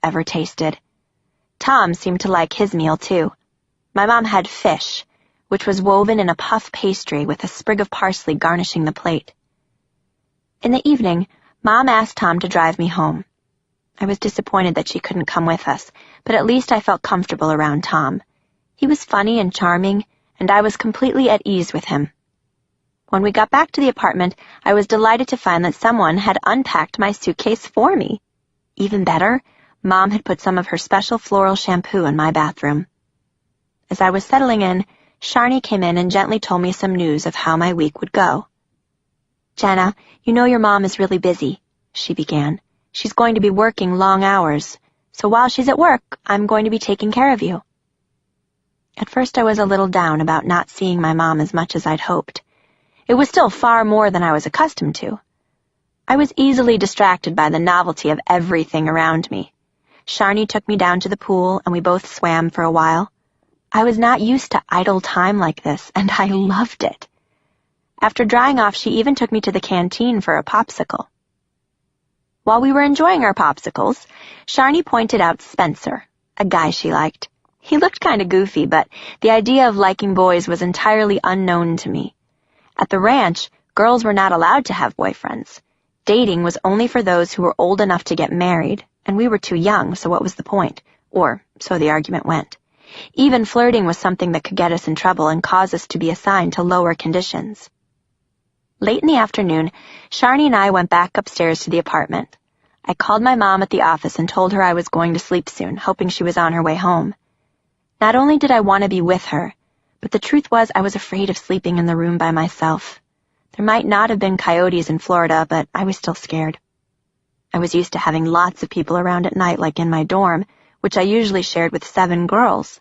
ever tasted. Tom seemed to like his meal, too. My mom had fish, which was woven in a puff pastry with a sprig of parsley garnishing the plate. In the evening, Mom asked Tom to drive me home. I was disappointed that she couldn't come with us, but at least I felt comfortable around Tom. He was funny and charming, and I was completely at ease with him. When we got back to the apartment, I was delighted to find that someone had unpacked my suitcase for me. Even better, Mom had put some of her special floral shampoo in my bathroom. As I was settling in, Sharni came in and gently told me some news of how my week would go. "Jana, you know your mom is really busy," she began. "She's going to be working long hours, so while she's at work, I'm going to be taking care of you." At first I was a little down about not seeing my mom as much as I'd hoped. It was still far more than I was accustomed to. I was easily distracted by the novelty of everything around me. Sharni took me down to the pool, and we both swam for a while. I was not used to idle time like this, and I loved it. After drying off, she even took me to the canteen for a popsicle. While we were enjoying our popsicles, Sharni pointed out Spencer, a guy she liked. He looked kind of goofy, but the idea of liking boys was entirely unknown to me. At the ranch, girls were not allowed to have boyfriends. Dating was only for those who were old enough to get married, and we were too young, so what was the point? Or so the argument went. Even flirting was something that could get us in trouble and cause us to be assigned to lower conditions. Late in the afternoon, Sharni and I went back upstairs to the apartment. I called my mom at the office and told her I was going to sleep soon, hoping she was on her way home. Not only did I want to be with her, but the truth was I was afraid of sleeping in the room by myself. There might not have been coyotes in Florida, but I was still scared. I was used to having lots of people around at night, like in my dorm, which I usually shared with 7 girls.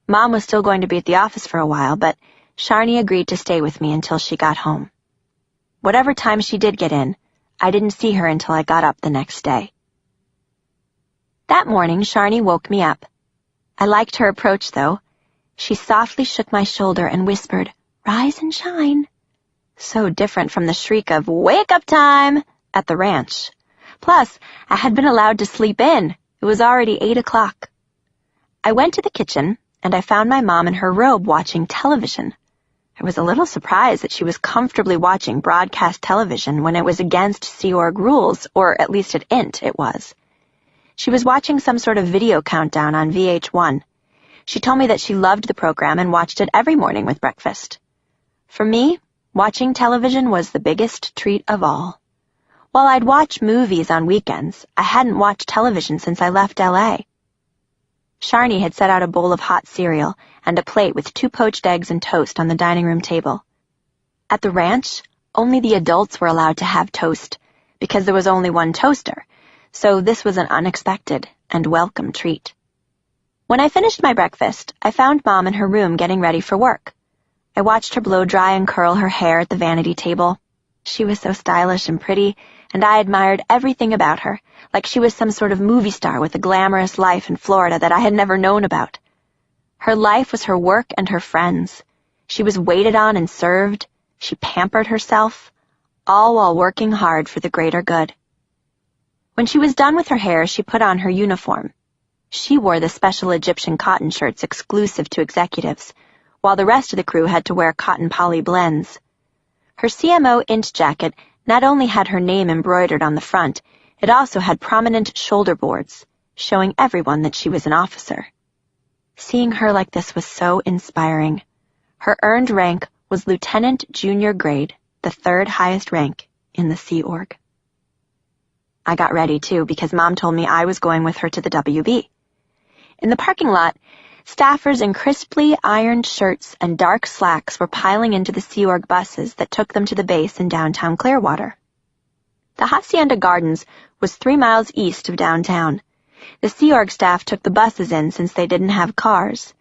Mom was still going to be at the office for a while, but Sharni agreed to stay with me until she got home. Whatever time she did get in, I didn't see her until I got up the next day. That morning, Sharni woke me up. I liked her approach, though. She softly shook my shoulder and whispered, "Rise and shine." So different from the shriek of "wake up time" at the ranch. Plus, I had been allowed to sleep in. It was already 8 o'clock. I went to the kitchen, and I found my mom in her robe watching television. I was a little surprised that she was comfortably watching broadcast television when it was against Sea Org rules, or at least at INT it was. She was watching some sort of video countdown on VH1. She told me that she loved the program and watched it every morning with breakfast. For me, watching television was the biggest treat of all. While I'd watch movies on weekends, I hadn't watched television since I left LA. Sharni had set out a bowl of hot cereal and a plate with 2 poached eggs and toast on the dining room table. At the ranch, only the adults were allowed to have toast, because there was only one toaster, so this was an unexpected and welcome treat. When I finished my breakfast, I found Mom in her room getting ready for work. I watched her blow dry and curl her hair at the vanity table. She was so stylish and pretty, and I admired everything about her, like she was some sort of movie star with a glamorous life in Florida that I had never known about. Her life was her work and her friends. She was waited on and served. She pampered herself, all while working hard for the greater good. When she was done with her hair, she put on her uniform. She wore the special Egyptian cotton shirts exclusive to executives, while the rest of the crew had to wear cotton poly blends. Her CMO INT jacket not only had her name embroidered on the front, it also had prominent shoulder boards, showing everyone that she was an officer. Seeing her like this was so inspiring. Her earned rank was Lieutenant Junior Grade, the 3rd highest rank in the Sea Org. I got ready, too, because Mom told me I was going with her to the WB. In the parking lot, staffers in crisply ironed shirts and dark slacks were piling into the Sea Org buses that took them to the base in downtown Clearwater. The Hacienda Gardens was 3 miles east of downtown. The Sea Org staff took the buses in since they didn't have cars.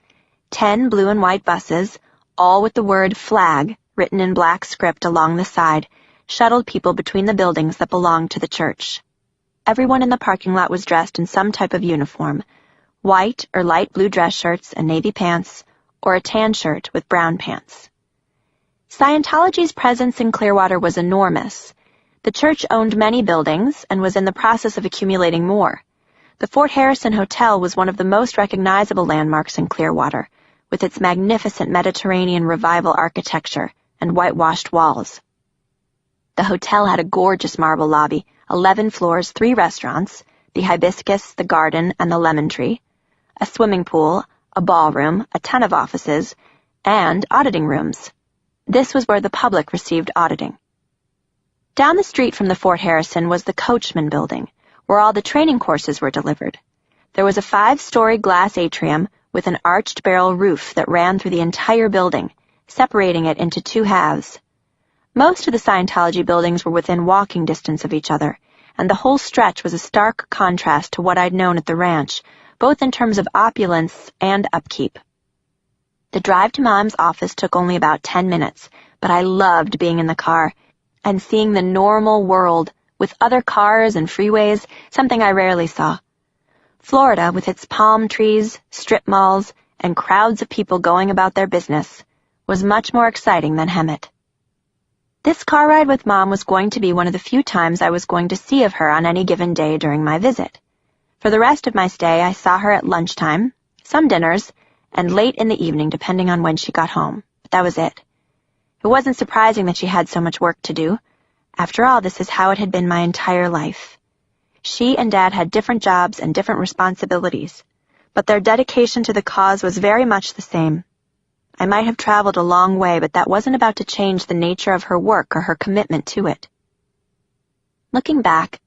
10 blue and white buses, all with the word flag written in black script along the side, shuttled people between the buildings that belonged to the church. Everyone in the parking lot was dressed in some type of uniform, white or light blue dress shirts and navy pants, or a tan shirt with brown pants. Scientology's presence in Clearwater was enormous. The church owned many buildings and was in the process of accumulating more. The Fort Harrison Hotel was one of the most recognizable landmarks in Clearwater, with its magnificent Mediterranean Revival architecture and whitewashed walls. The hotel had a gorgeous marble lobby, 11 floors, 3 restaurants, the Hibiscus, the Garden, and the Lemon Tree, a swimming pool, a ballroom, a ton of offices, and auditing rooms. This was where the public received auditing. Down the street from the Fort Harrison was the Coachman Building, where all the training courses were delivered. There was a 5-story glass atrium with an arched barrel roof that ran through the entire building, separating it into 2 halves. Most of the Scientology buildings were within walking distance of each other, and the whole stretch was a stark contrast to what I'd known at the ranch, both in terms of opulence and upkeep. The drive to Mom's office took only about 10 minutes, but I loved being in the car and seeing the normal world with other cars and freeways, something I rarely saw. Florida, with its palm trees, strip malls, and crowds of people going about their business, was much more exciting than Hemet. This car ride with Mom was going to be one of the few times I was going to see of her on any given day during my visit. For the rest of my stay, I saw her at lunchtime, some dinners, and late in the evening depending on when she got home. But that was it. It wasn't surprising that she had so much work to do. After all, this is how it had been my entire life. She and Dad had different jobs and different responsibilities, but their dedication to the cause was very much the same. I might have traveled a long way, but that wasn't about to change the nature of her work or her commitment to it. Looking back,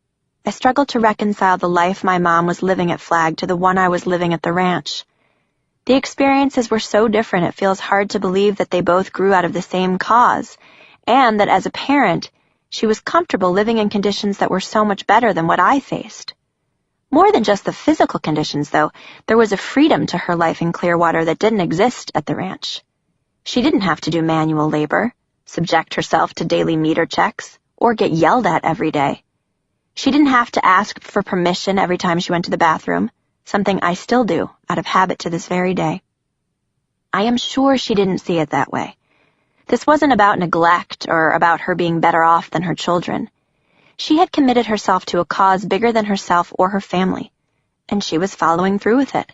I struggled to reconcile the life my mom was living at Flag to the one I was living at the ranch. The experiences were so different it feels hard to believe that they both grew out of the same cause, and that as a parent, she was comfortable living in conditions that were so much better than what I faced. More than just the physical conditions, though, there was a freedom to her life in Clearwater that didn't exist at the ranch. She didn't have to do manual labor, subject herself to daily meter checks, or get yelled at every day. She didn't have to ask for permission every time she went to the bathroom, something I still do out of habit to this very day. I am sure she didn't see it that way. This wasn't about neglect or about her being better off than her children. She had committed herself to a cause bigger than herself or her family, and she was following through with it.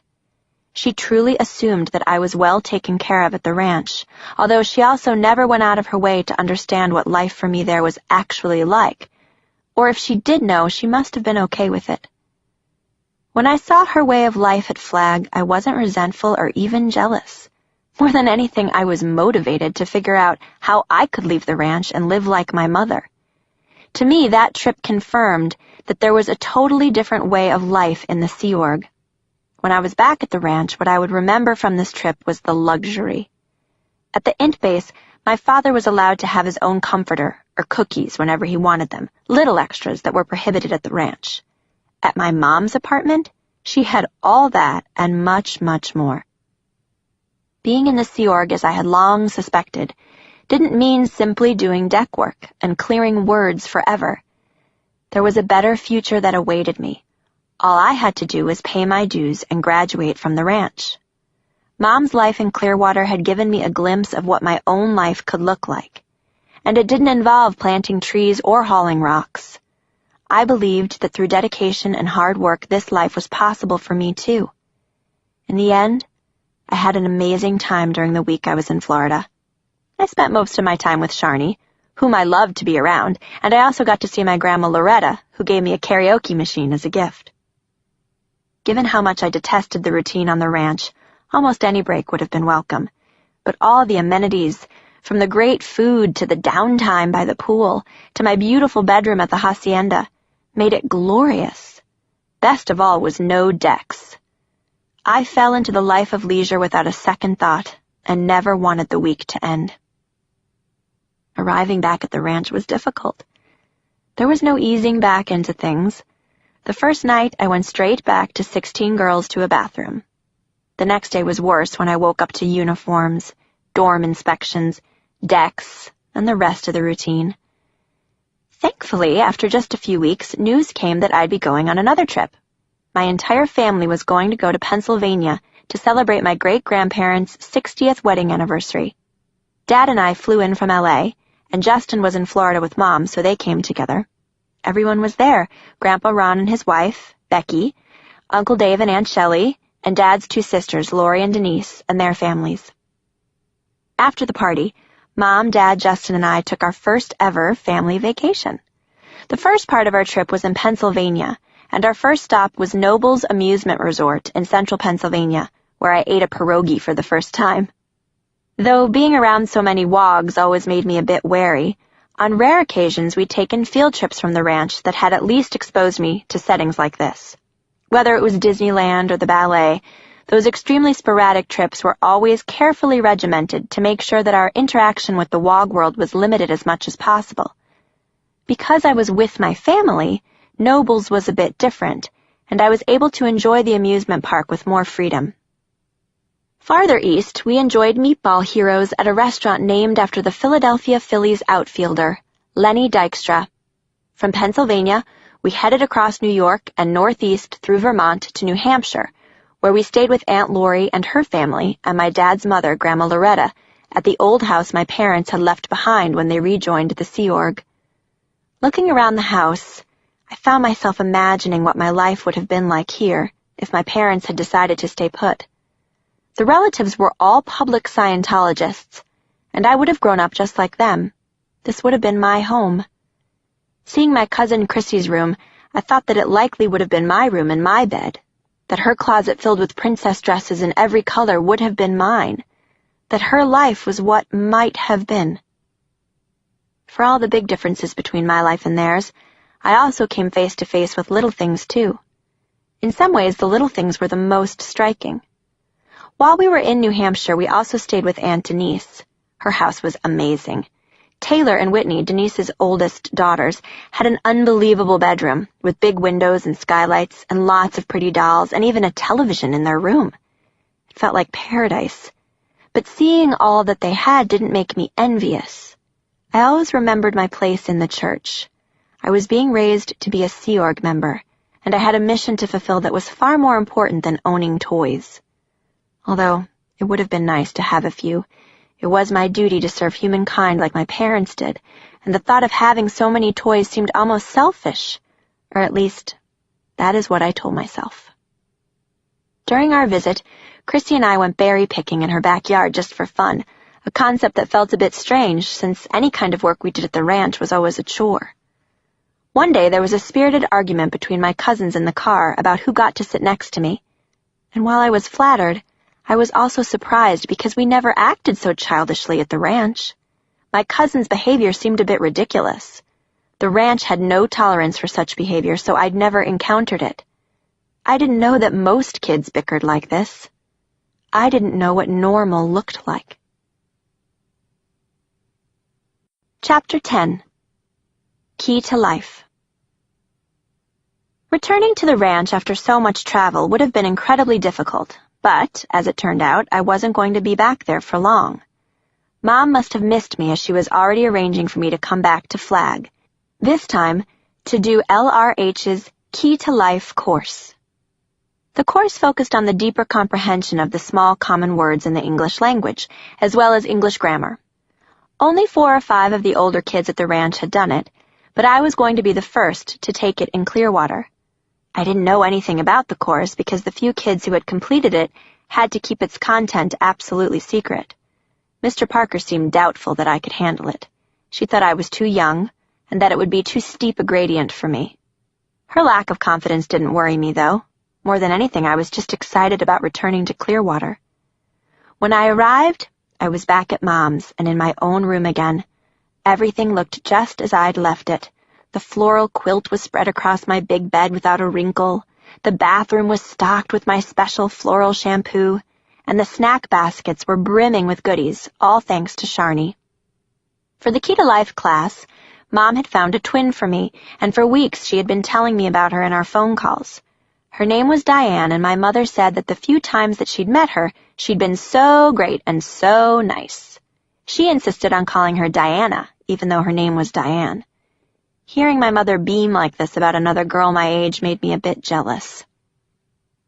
She truly assumed that I was well taken care of at the ranch, although she also never went out of her way to understand what life for me there was actually like, or if she did know, she must have been okay with it. When I saw her way of life at Flag, I wasn't resentful or even jealous. More than anything, I was motivated to figure out how I could leave the ranch and live like my mother. To me, that trip confirmed that there was a totally different way of life in the Sea Org. When I was back at the ranch, what I would remember from this trip was the luxury. At the int base, my father was allowed to have his own comforter or cookies whenever he wanted them, little extras that were prohibited at the ranch. At my mom's apartment, she had all that and much, much more. Being in the Sea Org, as I had long suspected, didn't mean simply doing deck work and clearing words forever. There was a better future that awaited me. All I had to do was pay my dues and graduate from the ranch. Mom's life in Clearwater had given me a glimpse of what my own life could look like, and it didn't involve planting trees or hauling rocks. I believed that through dedication and hard work, this life was possible for me too. In the end, I had an amazing time during the week I was in Florida. I spent most of my time with Sharni, whom I loved to be around, and I also got to see my grandma Loretta, who gave me a karaoke machine as a gift. Given how much I detested the routine on the ranch, almost any break would have been welcome. But all the amenities, from the great food to the downtime by the pool to my beautiful bedroom at the hacienda, made it glorious. Best of all was no decks. I fell into the life of leisure without a second thought and never wanted the week to end. Arriving back at the ranch was difficult. There was no easing back into things. The first night, I went straight back to 16 girls to a bathroom. The next day was worse when I woke up to uniforms, dorm inspections, decks, and the rest of the routine. Thankfully, after just a few weeks, news came that I'd be going on another trip. My entire family was going to go to Pennsylvania to celebrate my great-grandparents' 60th wedding anniversary. Dad and I flew in from LA, and Justin was in Florida with Mom, so they came together. Everyone was there, Grandpa Ron and his wife, Becky, Uncle Dave and Aunt Shelley, and Dad's two sisters, Lori and Denise, and their families. After the party, Mom, Dad, Justin, and I took our first ever family vacation. The first part of our trip was in Pennsylvania, and our first stop was Noble's Amusement Resort in central Pennsylvania, where I ate a pierogi for the first time. Though being around so many wogs always made me a bit wary, on rare occasions we'd taken field trips from the ranch that had at least exposed me to settings like this. Whether it was Disneyland or the ballet, those extremely sporadic trips were always carefully regimented to make sure that our interaction with the wog world was limited as much as possible. Because I was with my family, Noble's was a bit different, and I was able to enjoy the amusement park with more freedom. Farther east, we enjoyed meatball heroes at a restaurant named after the Philadelphia Phillies outfielder, Lenny Dykstra. From Pennsylvania, we headed across New York and northeast through Vermont to New Hampshire, where we stayed with Aunt Lori and her family and my dad's mother, Grandma Loretta, at the old house my parents had left behind when they rejoined the Sea Org. Looking around the house, I found myself imagining what my life would have been like here if my parents had decided to stay put. The relatives were all public Scientologists, and I would have grown up just like them. This would have been my home. Seeing my cousin Chrissy's room, I thought that it likely would have been my room and my bed, that her closet filled with princess dresses in every color would have been mine, that her life was what might have been. For all the big differences between my life and theirs, I also came face to face with little things too. In some ways, the little things were the most striking. While we were in New Hampshire, we also stayed with Aunt Denise. Her house was amazing. Taylor and Whitney, Denise's oldest daughters, had an unbelievable bedroom with big windows and skylights and lots of pretty dolls and even a television in their room. It felt like paradise. But seeing all that they had didn't make me envious. I always remembered my place in the church. I was being raised to be a Sea Org member, and I had a mission to fulfill that was far more important than owning toys. Although it would have been nice to have a few, it was my duty to serve humankind like my parents did, and the thought of having so many toys seemed almost selfish, or at least, that is what I told myself. During our visit, Chrissy and I went berry picking in her backyard just for fun, a concept that felt a bit strange since any kind of work we did at the ranch was always a chore. One day there was a spirited argument between my cousins in the car about who got to sit next to me, and while I was flattered, I was also surprised because we never acted so childishly at the ranch. My cousin's behavior seemed a bit ridiculous. The ranch had no tolerance for such behavior, so I'd never encountered it. I didn't know that most kids bickered like this. I didn't know what normal looked like. Chapter 10. Key to Life. Returning to the ranch after so much travel would have been incredibly difficult. But, as it turned out, I wasn't going to be back there for long. Mom must have missed me as she was already arranging for me to come back to Flag, this time to do LRH's Key to Life course. The course focused on the deeper comprehension of the small common words in the English language, as well as English grammar. Only 4 or 5 of the older kids at the ranch had done it, but I was going to be the first to take it in Clearwater. I didn't know anything about the course because the few kids who had completed it had to keep its content absolutely secret. Mr. Parker seemed doubtful that I could handle it. She thought I was too young and that it would be too steep a gradient for me. Her lack of confidence didn't worry me, though. More than anything, I was just excited about returning to Clearwater. When I arrived, I was back at Mom's and in my own room again. Everything looked just as I'd left it. The floral quilt was spread across my big bed without a wrinkle. The bathroom was stocked with my special floral shampoo, and the snack baskets were brimming with goodies, all thanks to Sharni. For the Key to Life class, Mom had found a twin for me, and for weeks she had been telling me about her in our phone calls. Her name was Diane, and my mother said that the few times that she'd met her, she'd been so great and so nice. She insisted on calling her Diana, even though her name was Diane. Hearing my mother beam like this about another girl my age made me a bit jealous.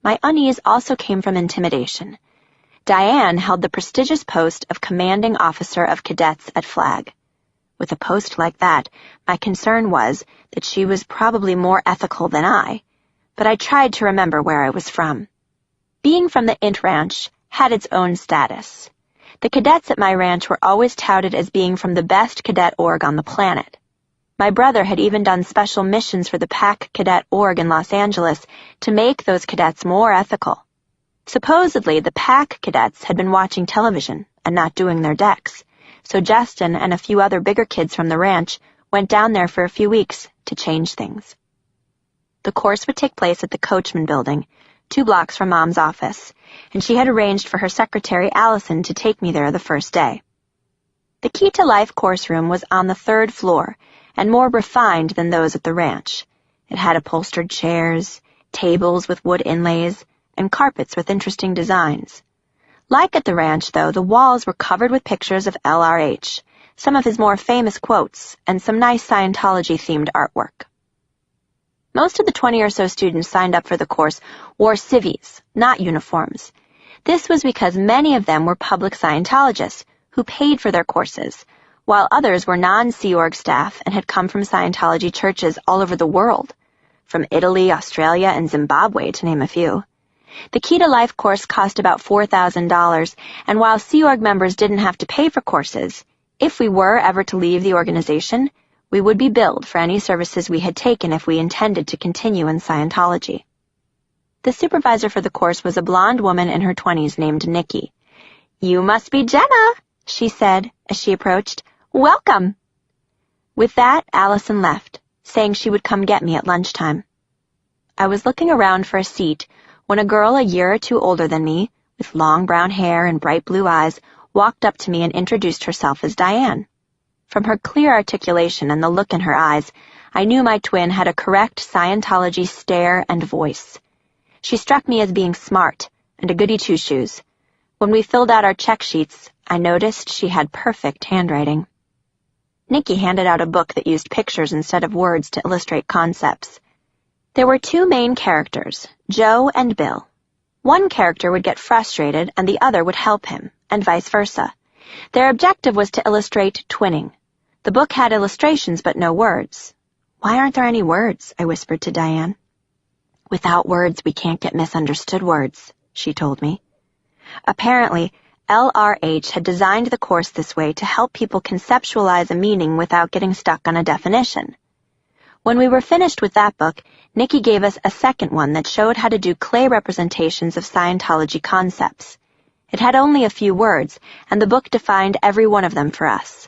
My unease also came from intimidation. Diane held the prestigious post of commanding officer of cadets at Flag. With a post like that, my concern was that she was probably more ethical than I, but I tried to remember where I was from. Being from the Int Ranch had its own status. The cadets at my ranch were always touted as being from the best cadet org on the planet. My brother had even done special missions for the PAC Cadet Org in Los Angeles to make those cadets more ethical. Supposedly, the PAC cadets had been watching television and not doing their decks, so Justin and a few other bigger kids from the ranch went down there for a few weeks to change things. The course would take place at the Coachman Building, 2 blocks from Mom's office, and she had arranged for her secretary, Allison, to take me there the first day. The Key to Life course room was on the 3rd floor and more refined than those at the ranch. It had upholstered chairs, tables with wood inlays, and carpets with interesting designs. Like at the ranch, though, the walls were covered with pictures of LRH, some of his more famous quotes, and some nice Scientology-themed artwork. Most of the 20 or so students signed up for the course wore civvies, not uniforms. This was because many of them were public Scientologists who paid for their courses, while others were non-Sea Org staff and had come from Scientology churches all over the world, from Italy, Australia, and Zimbabwe, to name a few. The Key to Life course cost about $4,000, and while Sea Org members didn't have to pay for courses, if we were ever to leave the organization, we would be billed for any services we had taken if we intended to continue in Scientology. The supervisor for the course was a blonde woman in her 20s named Nikki. "You must be Jana," she said as she approached. "Welcome." With that, Allison left, saying she would come get me at lunchtime. I was looking around for a seat when a girl a year or 2 older than me, with long brown hair and bright blue eyes, walked up to me and introduced herself as Diane. From her clear articulation and the look in her eyes, I knew my twin had a correct Scientology stare and voice. She struck me as being smart and a goody two-shoes. When we filled out our check sheets, I noticed she had perfect handwriting. Nikki handed out a book that used pictures instead of words to illustrate concepts. There were 2 main characters, Joe and Bill. One character would get frustrated and the other would help him, and vice versa. Their objective was to illustrate twinning. The book had illustrations but no words. "Why aren't there any words?" I whispered to Diane. "Without words, we can't get misunderstood words," she told me. Apparently, LRH had designed the course this way to help people conceptualize a meaning without getting stuck on a definition. When we were finished with that book, Nikki gave us a second one that showed how to do clay representations of Scientology concepts. It had only a few words, and the book defined every one of them for us.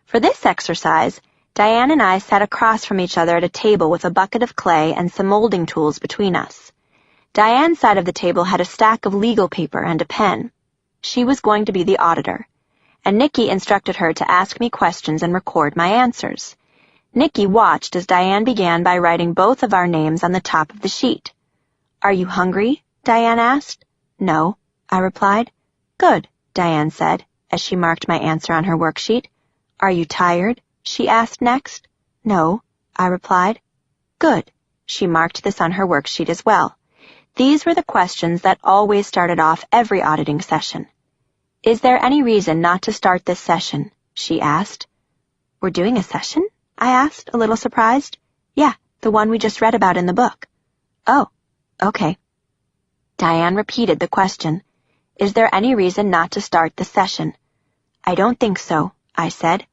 For this exercise, Diane and I sat across from each other at a table with a bucket of clay and some molding tools between us. Diane's side of the table had a stack of legal paper and a pen. She was going to be the auditor, and Nikki instructed her to ask me questions and record my answers. Nikki watched as Diane began by writing both of our names on the top of the sheet. "Are you hungry?" Diane asked. "No," I replied. "Good," Diane said, as she marked my answer on her worksheet. "Are you tired?" she asked next. "No," I replied. "Good." She marked this on her worksheet as well. These were the questions that always started off every auditing session. "Is there any reason not to start this session?" she asked. "We're doing a session?" I asked, a little surprised. "Yeah, the one we just read about in the book." "Oh, okay." Diane repeated the question. "Is there any reason not to start the session?" "I don't think so," I said.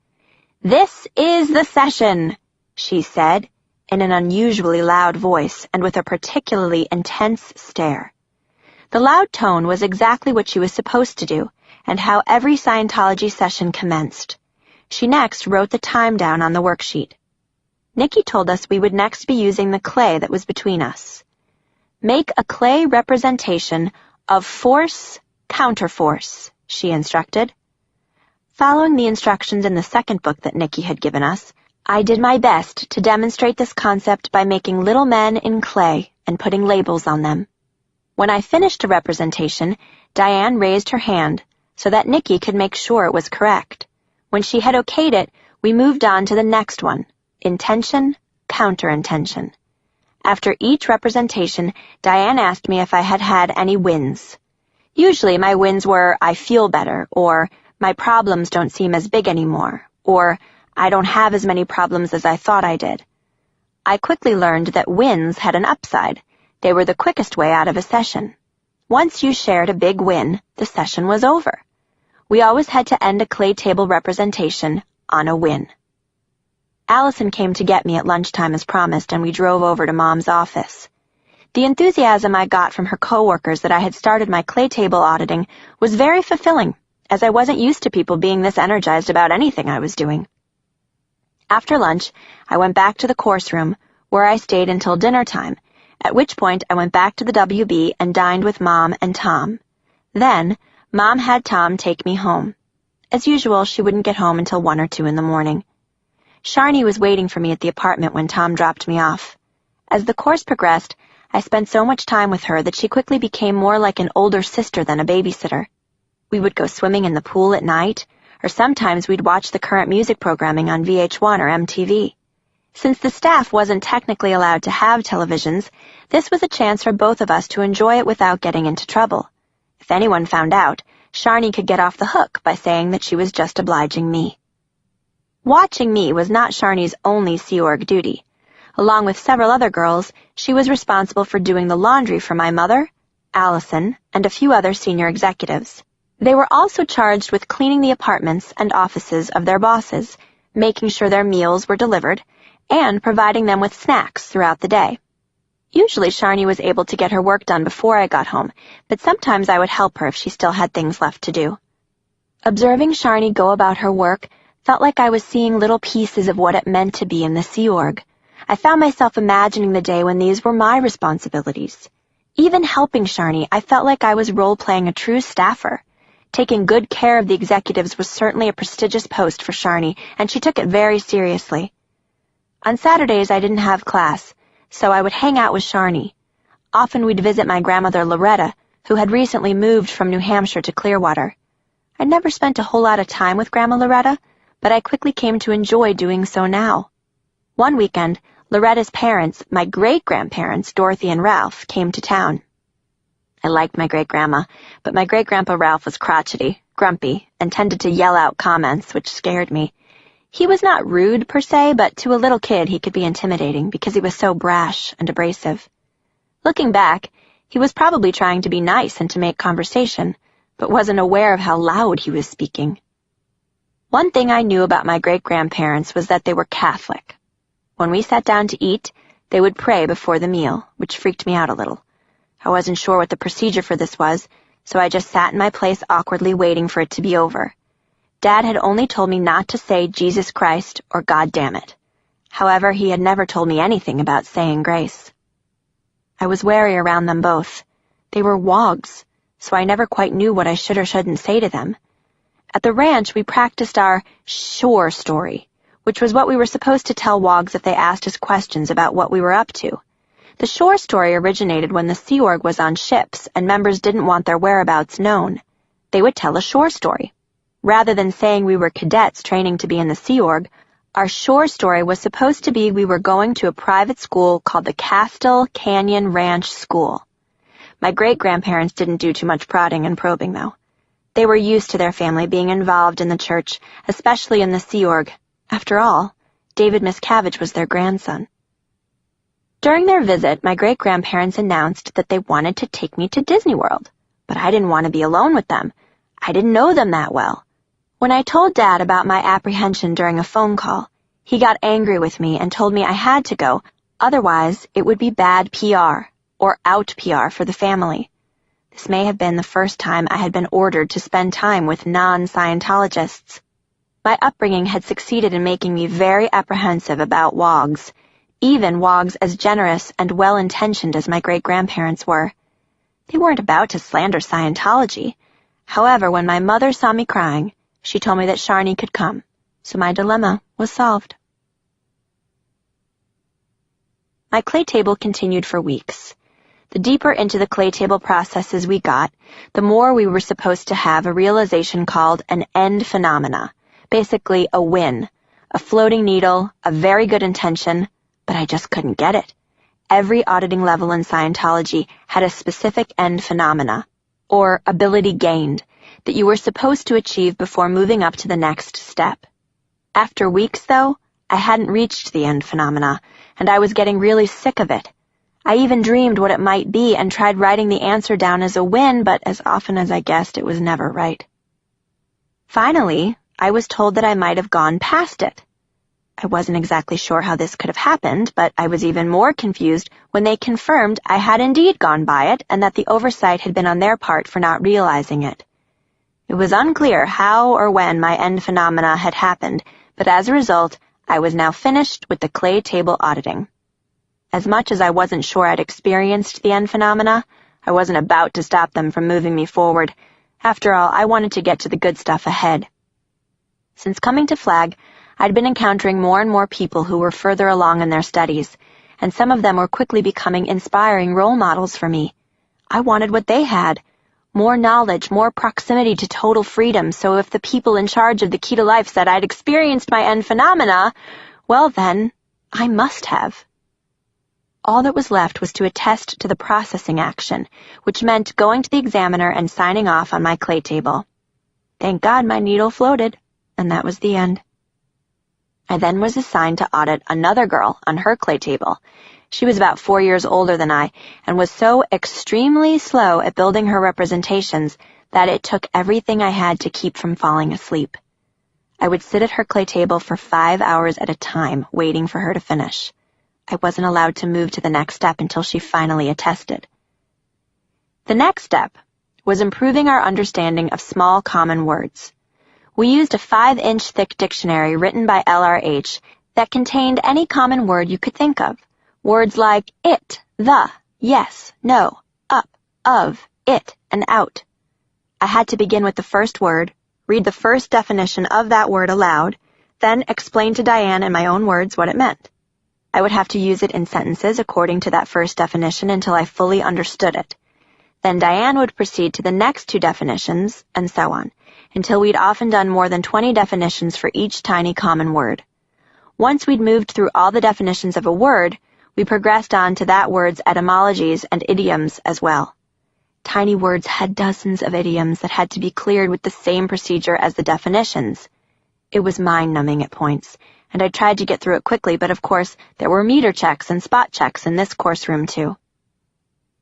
"This is the session," she said, in an unusually loud voice and with a particularly intense stare. The loud tone was exactly what she was supposed to do, and how every Scientology session commenced. She next wrote the time down on the worksheet. Nikki told us we would next be using the clay that was between us. "Make a clay representation of force, counterforce," she instructed. Following the instructions in the second book that Nikki had given us, I did my best to demonstrate this concept by making little men in clay and putting labels on them. When I finished a representation, Diane raised her hand so that Nikki could make sure it was correct. When she had okayed it, we moved on to the next one, intention, counterintention. After each representation, Diane asked me if I had had any wins. Usually my wins were, "I feel better," or "My problems don't seem as big anymore," or "I don't have as many problems as I thought I did." I quickly learned that wins had an upside. They were the quickest way out of a session. Once you shared a big win, the session was over. We always had to end a clay table representation on a win. Allison came to get me at lunchtime as promised, and we drove over to Mom's office. The enthusiasm I got from her coworkers that I had started my clay table auditing was very fulfilling, as I wasn't used to people being this energized about anything I was doing. After lunch, I went back to the course room, where I stayed until dinner time, at which point I went back to the WB and dined with Mom and Tom. Then, Mom had Tom take me home. As usual, she wouldn't get home until 1 or 2 in the morning. Sharni was waiting for me at the apartment when Tom dropped me off. As the course progressed, I spent so much time with her that she quickly became more like an older sister than a babysitter. We would go swimming in the pool at night, or sometimes we'd watch the current music programming on VH1 or MTV. Since the staff wasn't technically allowed to have televisions, this was a chance for both of us to enjoy it without getting into trouble. If anyone found out, Sharni could get off the hook by saying that she was just obliging me. Watching me was not Sharni's only Sea Org duty. Along with several other girls, she was responsible for doing the laundry for my mother, Allison, and a few other senior executives. They were also charged with cleaning the apartments and offices of their bosses, making sure their meals were delivered, and providing them with snacks throughout the day. Usually Sharni was able to get her work done before I got home, but sometimes I would help her if she still had things left to do. Observing Sharni go about her work felt like I was seeing little pieces of what it meant to be in the Sea Org. I found myself imagining the day when these were my responsibilities. Even helping Sharni, I felt like I was role-playing a true staffer. Taking good care of the executives was certainly a prestigious post for Sharni, and she took it very seriously. On Saturdays, I didn't have class, so I would hang out with Sharni. Often we'd visit my grandmother Loretta, who had recently moved from New Hampshire to Clearwater. I'd never spent a whole lot of time with Grandma Loretta, but I quickly came to enjoy doing so now. One weekend, Loretta's parents, my great-grandparents, Dorothy and Ralph, came to town. I liked my great-grandma, but my great-grandpa Ralph was crotchety, grumpy, and tended to yell out comments, which scared me. He was not rude per se, but to a little kid he could be intimidating because he was so brash and abrasive. Looking back, he was probably trying to be nice and to make conversation, but wasn't aware of how loud he was speaking. One thing I knew about my great-grandparents was that they were Catholic. When we sat down to eat, they would pray before the meal, which freaked me out a little. I wasn't sure what the procedure for this was, so I just sat in my place awkwardly waiting for it to be over. Dad had only told me not to say Jesus Christ or God damn it. However, he had never told me anything about saying grace. I was wary around them both. They were wogs, so I never quite knew what I should or shouldn't say to them. At the ranch, we practiced our shore story, which was what we were supposed to tell wogs if they asked us questions about what we were up to. The shore story originated when the Sea Org was on ships and members didn't want their whereabouts known. They would tell a shore story. Rather than saying we were cadets training to be in the Sea Org, our shore story was supposed to be we were going to a private school called the Castle Canyon Ranch School. My great-grandparents didn't do too much prodding and probing, though. They were used to their family being involved in the church, especially in the Sea Org. After all, David Miscavige was their grandson. During their visit, my great-grandparents announced that they wanted to take me to Disney World, but I didn't want to be alone with them. I didn't know them that well. When I told Dad about my apprehension during a phone call, he got angry with me and told me I had to go, otherwise it would be bad PR, or out PR for the family. This may have been the first time I had been ordered to spend time with non-Scientologists. My upbringing had succeeded in making me very apprehensive about wogs, even wogs as generous and well-intentioned as my great-grandparents were. They weren't about to slander Scientology. However, when my mother saw me crying, she told me that Sharni could come, so my dilemma was solved. My clay table continued for weeks. The deeper into the clay table processes we got, the more we were supposed to have a realization called an end phenomena, basically a win, a floating needle, a very good intention, but I just couldn't get it. Every auditing level in Scientology had a specific end phenomena, or ability gained, that you were supposed to achieve before moving up to the next step. After weeks, though, I hadn't reached the end phenomena, and I was getting really sick of it. I even dreamed what it might be and tried writing the answer down as a win, but as often as I guessed, it was never right. Finally, I was told that I might have gone past it. I wasn't exactly sure how this could have happened, but I was even more confused when they confirmed I had indeed gone by it and that the oversight had been on their part for not realizing it. It was unclear how or when my end phenomena had happened, but as a result, I was now finished with the clay table auditing. As much as I wasn't sure I'd experienced the end phenomena, I wasn't about to stop them from moving me forward. After all, I wanted to get to the good stuff ahead. Since coming to Flag, I'd been encountering more and more people who were further along in their studies, and some of them were quickly becoming inspiring role models for me. I wanted what they had. More knowledge, more proximity to total freedom, so if the people in charge of the key to life said I'd experienced my end phenomena, well then, I must have. All that was left was to attest to the processing action, which meant going to the examiner and signing off on my clay table. Thank God my needle floated, and that was the end. I then was assigned to audit another girl on her clay table. She was about 4 years older than I, and was so extremely slow at building her representations that it took everything I had to keep from falling asleep. I would sit at her clay table for 5 hours at a time, waiting for her to finish. I wasn't allowed to move to the next step until she finally attested. The next step was improving our understanding of small common words. We used a 5-inch thick dictionary written by LRH that contained any common word you could think of. Words like it, the, yes, no, up, of, it, and out. I had to begin with the first word, read the first definition of that word aloud, then explain to Diane in my own words what it meant. I would have to use it in sentences according to that first definition until I fully understood it. Then Diane would proceed to the next 2 definitions, and so on, until we'd often done more than 20 definitions for each tiny common word. Once we'd moved through all the definitions of a word, we progressed on to that word's etymologies and idioms as well. Tiny words had dozens of idioms that had to be cleared with the same procedure as the definitions. It was mind-numbing at points, and I tried to get through it quickly, but of course there were meter checks and spot checks in this course room too.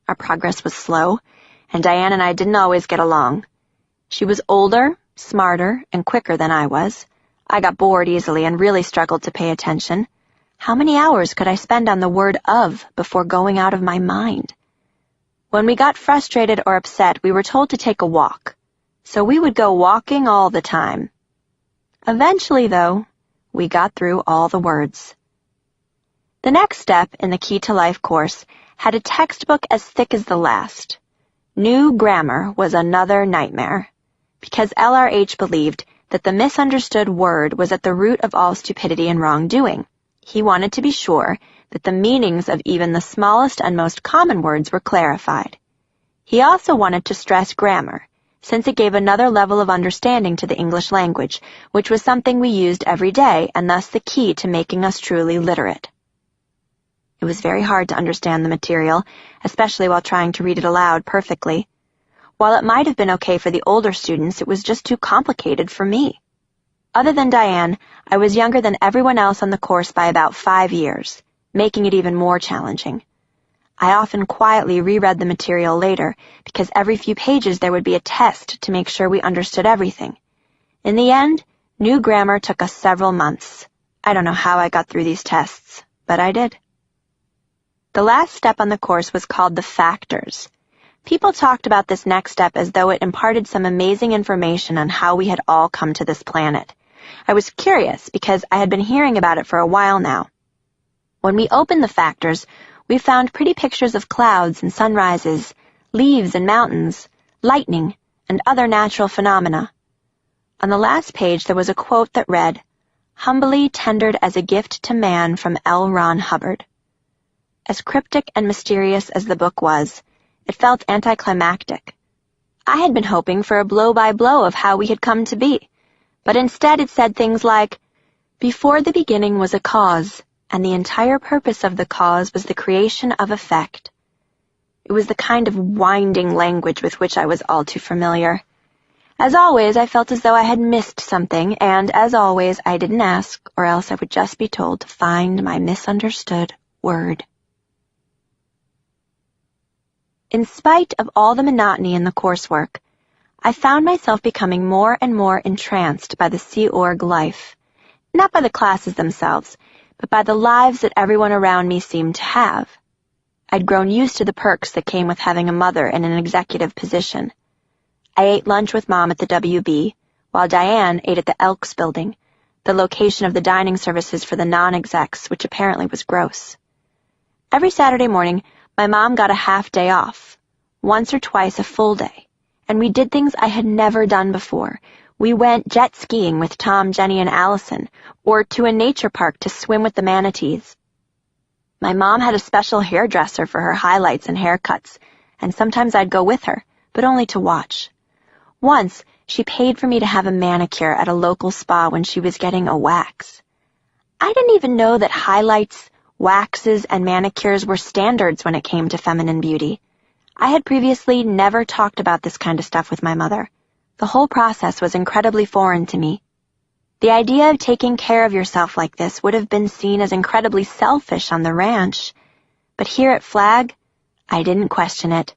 Our progress was slow, and Diane and I didn't always get along. She was older, smarter, and quicker than I was. I got bored easily and really struggled to pay attention. How many hours could I spend on the word of before going out of my mind? When we got frustrated or upset, we were told to take a walk. So we would go walking all the time. Eventually, though, we got through all the words. The next step in the Key to Life course had a textbook as thick as the last. New grammar was another nightmare, because LRH believed that the misunderstood word was at the root of all stupidity and wrongdoing. He wanted to be sure that the meanings of even the smallest and most common words were clarified. He also wanted to stress grammar, since it gave another level of understanding to the English language, which was something we used every day and thus the key to making us truly literate. It was very hard to understand the material, especially while trying to read it aloud perfectly. While it might have been okay for the older students, it was just too complicated for me. Other than Diane, I was younger than everyone else on the course by about 5 years, making it even more challenging. I often quietly reread the material later, because every few pages there would be a test to make sure we understood everything. In the end, new grammar took us several months. I don't know how I got through these tests, but I did. The last step on the course was called the factors. People talked about this next step as though it imparted some amazing information on how we had all come to this planet. I was curious because I had been hearing about it for a while now. When we opened the factors, we found pretty pictures of clouds and sunrises, leaves and mountains, lightning, and other natural phenomena. On the last page there was a quote that read, "Humbly tendered as a gift to man from L. Ron Hubbard." As cryptic and mysterious as the book was, it felt anticlimactic. I had been hoping for a blow-by-blow of how we had come to be, but instead it said things like, "Before the beginning was a cause, and the entire purpose of the cause was the creation of effect." It was the kind of winding language with which I was all too familiar. As always, I felt as though I had missed something, and as always, I didn't ask, or else I would just be told to find my misunderstood word. In spite of all the monotony in the coursework, I found myself becoming more and more entranced by the Sea Org life. Not by the classes themselves, but by the lives that everyone around me seemed to have. I'd grown used to the perks that came with having a mother in an executive position. I ate lunch with Mom at the WB, while Diane ate at the Elks building, the location of the dining services for the non-execs, which apparently was gross. Every Saturday morning, my mom got a half day off, once or twice a full day, and we did things I had never done before. We went jet skiing with Tom, Jenny, and Allison, or to a nature park to swim with the manatees. My mom had a special hairdresser for her highlights and haircuts, and sometimes I'd go with her, but only to watch. Once, she paid for me to have a manicure at a local spa when she was getting a wax. I didn't even know that highlights, waxes, and manicures were standards when it came to feminine beauty. I had previously never talked about this kind of stuff with my mother. The whole process was incredibly foreign to me. The idea of taking care of yourself like this would have been seen as incredibly selfish on the ranch. But here at Flag, I didn't question it.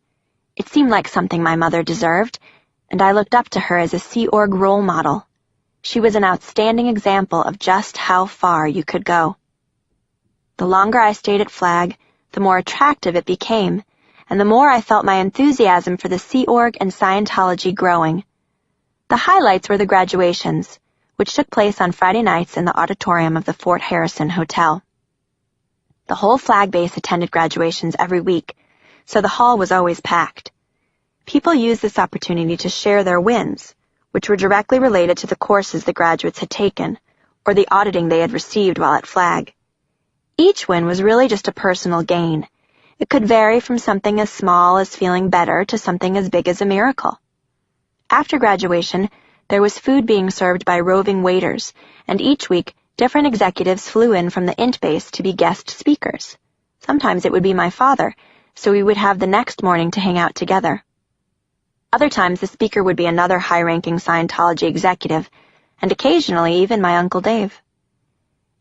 It seemed like something my mother deserved, and I looked up to her as a Sea Org role model. She was an outstanding example of just how far you could go. The longer I stayed at Flag, the more attractive it became, and the more I felt my enthusiasm for the Sea Org and Scientology growing. The highlights were the graduations, which took place on Friday nights in the auditorium of the Fort Harrison Hotel. The whole Flag base attended graduations every week, so the hall was always packed. People used this opportunity to share their wins, which were directly related to the courses the graduates had taken, or the auditing they had received while at Flag. Each win was really just a personal gain. It could vary from something as small as feeling better to something as big as a miracle. After graduation, there was food being served by roving waiters, and each week, different executives flew in from the int base to be guest speakers. Sometimes it would be my father, so we would have the next morning to hang out together. Other times the speaker would be another high-ranking Scientology executive, and occasionally even my Uncle Dave.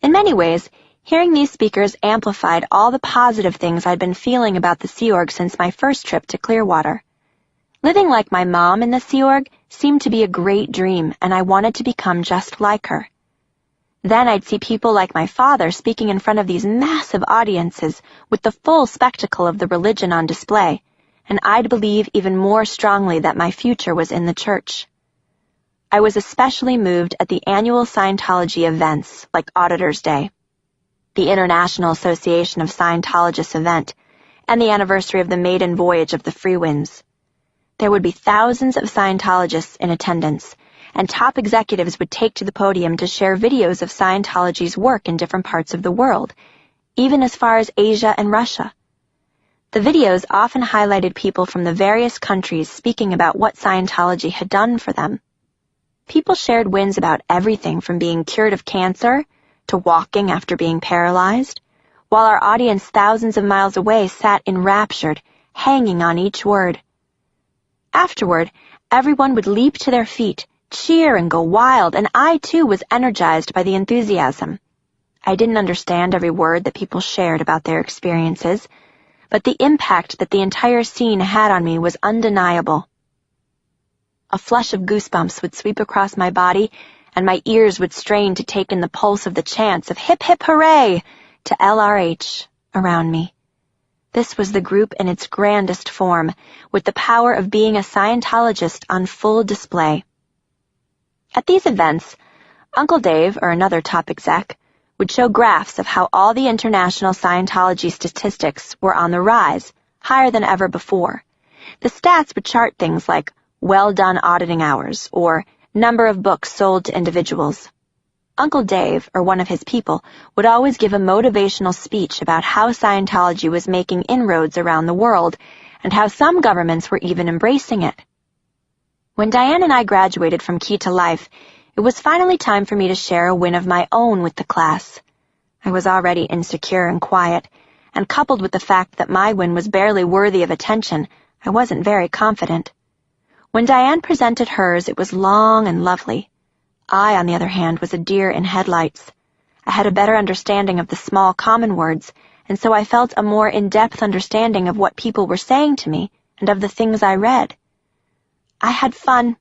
In many ways, hearing these speakers amplified all the positive things I'd been feeling about the Sea Org since my first trip to Clearwater. Living like my mom in the Sea Org seemed to be a great dream, and I wanted to become just like her. Then I'd see people like my father speaking in front of these massive audiences with the full spectacle of the religion on display, and I'd believe even more strongly that my future was in the church. I was especially moved at the annual Scientology events like Auditor's Day, the International Association of Scientologists event, and the anniversary of the maiden voyage of the Freewinds. There would be thousands of Scientologists in attendance, and top executives would take to the podium to share videos of Scientology's work in different parts of the world, even as far as Asia and Russia. The videos often highlighted people from the various countries speaking about what Scientology had done for them. People shared wins about everything from being cured of cancer to walking after being paralyzed, while our audience thousands of miles away sat enraptured, hanging on each word. Afterward, everyone would leap to their feet, cheer and go wild, and I too was energized by the enthusiasm. I didn't understand every word that people shared about their experiences, but the impact that the entire scene had on me was undeniable. A flush of goosebumps would sweep across my body, and my ears would strain to take in the pulse of the chants of hip hip hooray to LRH around me. This was the group in its grandest form, with the power of being a Scientologist on full display. At these events, Uncle Dave, or another top exec, would show graphs of how all the international Scientology statistics were on the rise, higher than ever before. The stats would chart things like well-done auditing hours or number of books sold to individuals. Uncle Dave, or one of his people, would always give a motivational speech about how Scientology was making inroads around the world and how some governments were even embracing it. When Diane and I graduated from Key to Life, it was finally time for me to share a win of my own with the class. I was already insecure and quiet, and coupled with the fact that my win was barely worthy of attention, I wasn't very confident. When Diane presented hers, it was long and lovely. I, on the other hand, was a deer in headlights. I had a better understanding of the small common words, and so I felt a more in-depth understanding of what people were saying to me, and of the things I read. I had fun,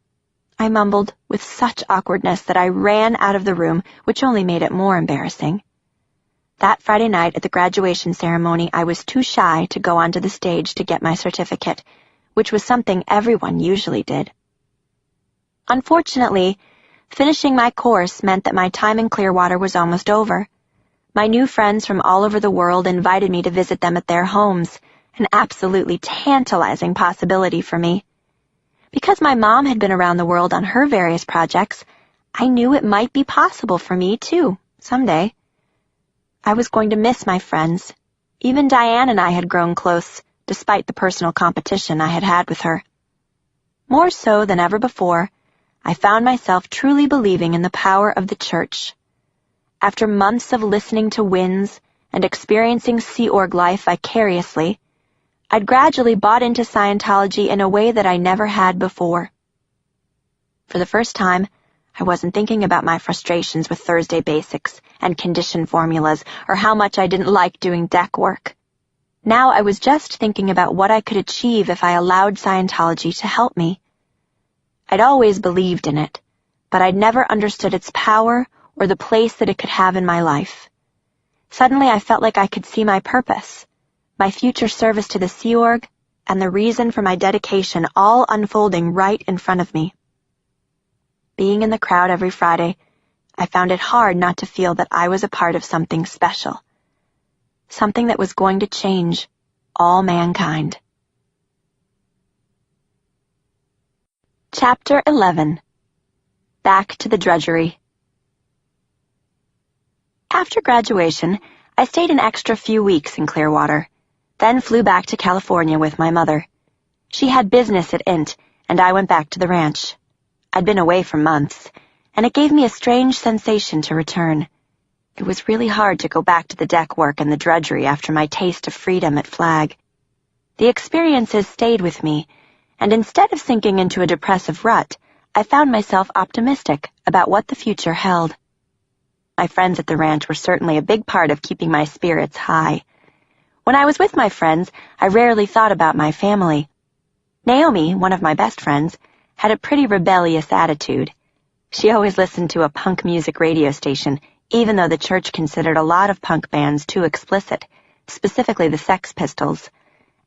I mumbled with such awkwardness that I ran out of the room, which only made it more embarrassing. That Friday night at the graduation ceremony, I was too shy to go onto the stage to get my certificate, which was something everyone usually did. Unfortunately, finishing my course meant that my time in Clearwater was almost over. My new friends from all over the world invited me to visit them at their homes, an absolutely tantalizing possibility for me. Because my mom had been around the world on her various projects, I knew it might be possible for me, too, someday. I was going to miss my friends. Even Diane and I had grown close, despite the personal competition I had had with her. More so than ever before, I found myself truly believing in the power of the church. After months of listening to winds and experiencing Sea Org life vicariously, I'd gradually bought into Scientology in a way that I never had before. For the first time, I wasn't thinking about my frustrations with Thursday basics and condition formulas or how much I didn't like doing deck work. Now I was just thinking about what I could achieve if I allowed Scientology to help me. I'd always believed in it, but I'd never understood its power or the place that it could have in my life. Suddenly I felt like I could see my purpose, my future service to the Sea Org, and the reason for my dedication all unfolding right in front of me. Being in the crowd every Friday, I found it hard not to feel that I was a part of something special, something that was going to change all mankind. Chapter 11. Back to the Drudgery. After graduation, I stayed an extra few weeks in Clearwater, then flew back to California with my mother. She had business at INT, and I went back to the ranch. I'd been away for months, and it gave me a strange sensation to return. It was really hard to go back to the deck work and the drudgery after my taste of freedom at Flag. The experiences stayed with me, and instead of sinking into a depressive rut, I found myself optimistic about what the future held. My friends at the ranch were certainly a big part of keeping my spirits high. When I was with my friends, I rarely thought about my family. Naomi, one of my best friends, had a pretty rebellious attitude. She always listened to a punk music radio station, even though the church considered a lot of punk bands too explicit, specifically the Sex Pistols.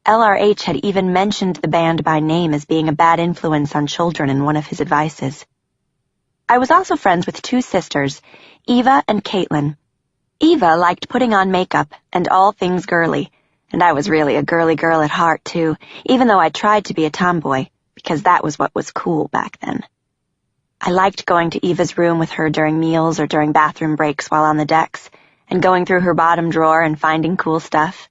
LRH had even mentioned the band by name as being a bad influence on children in one of his advices. I was also friends with two sisters, Eva and Caitlin. Eva liked putting on makeup and all things girly, and I was really a girly girl at heart, too, even though I tried to be a tomboy, because that was what was cool back then. I liked going to Eva's room with her during meals or during bathroom breaks while on the decks, and going through her bottom drawer and finding cool stuff.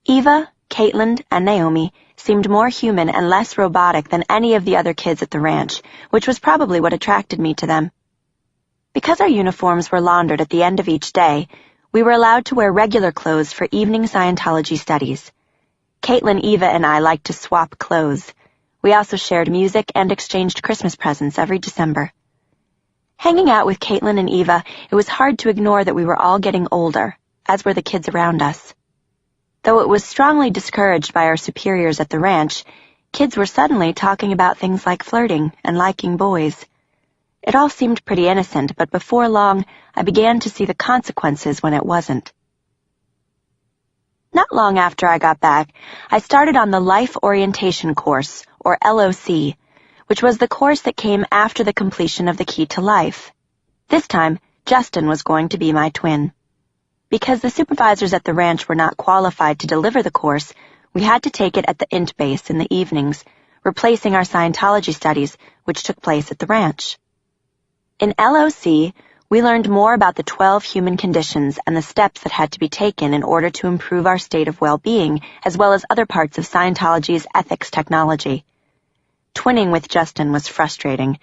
Eva, Caitlin, and Naomi seemed more human and less robotic than any of the other kids at the ranch, which was probably what attracted me to them. Because our uniforms were laundered at the end of each day, we were allowed to wear regular clothes for evening Scientology studies. Caitlin, Eva, and I liked to swap clothes. We also shared music and exchanged Christmas presents every December. Hanging out with Caitlin and Eva, it was hard to ignore that we were all getting older, as were the kids around us. Though it was strongly discouraged by our superiors at the ranch, kids were suddenly talking about things like flirting and liking boys. It all seemed pretty innocent, but before long, I began to see the consequences when it wasn't. Not long after I got back, I started on the Life Orientation course, or LOC, which was the course that came after the completion of the Key to Life. This time, Justin was going to be my twin. Because the supervisors at the ranch were not qualified to deliver the course, we had to take it at the INT base in the evenings, replacing our Scientology studies, which took place at the ranch. In LOC, we learned more about the 12 human conditions and the steps that had to be taken in order to improve our state of well-being, as well as other parts of Scientology's ethics technology. Twinning with Justin was frustrating.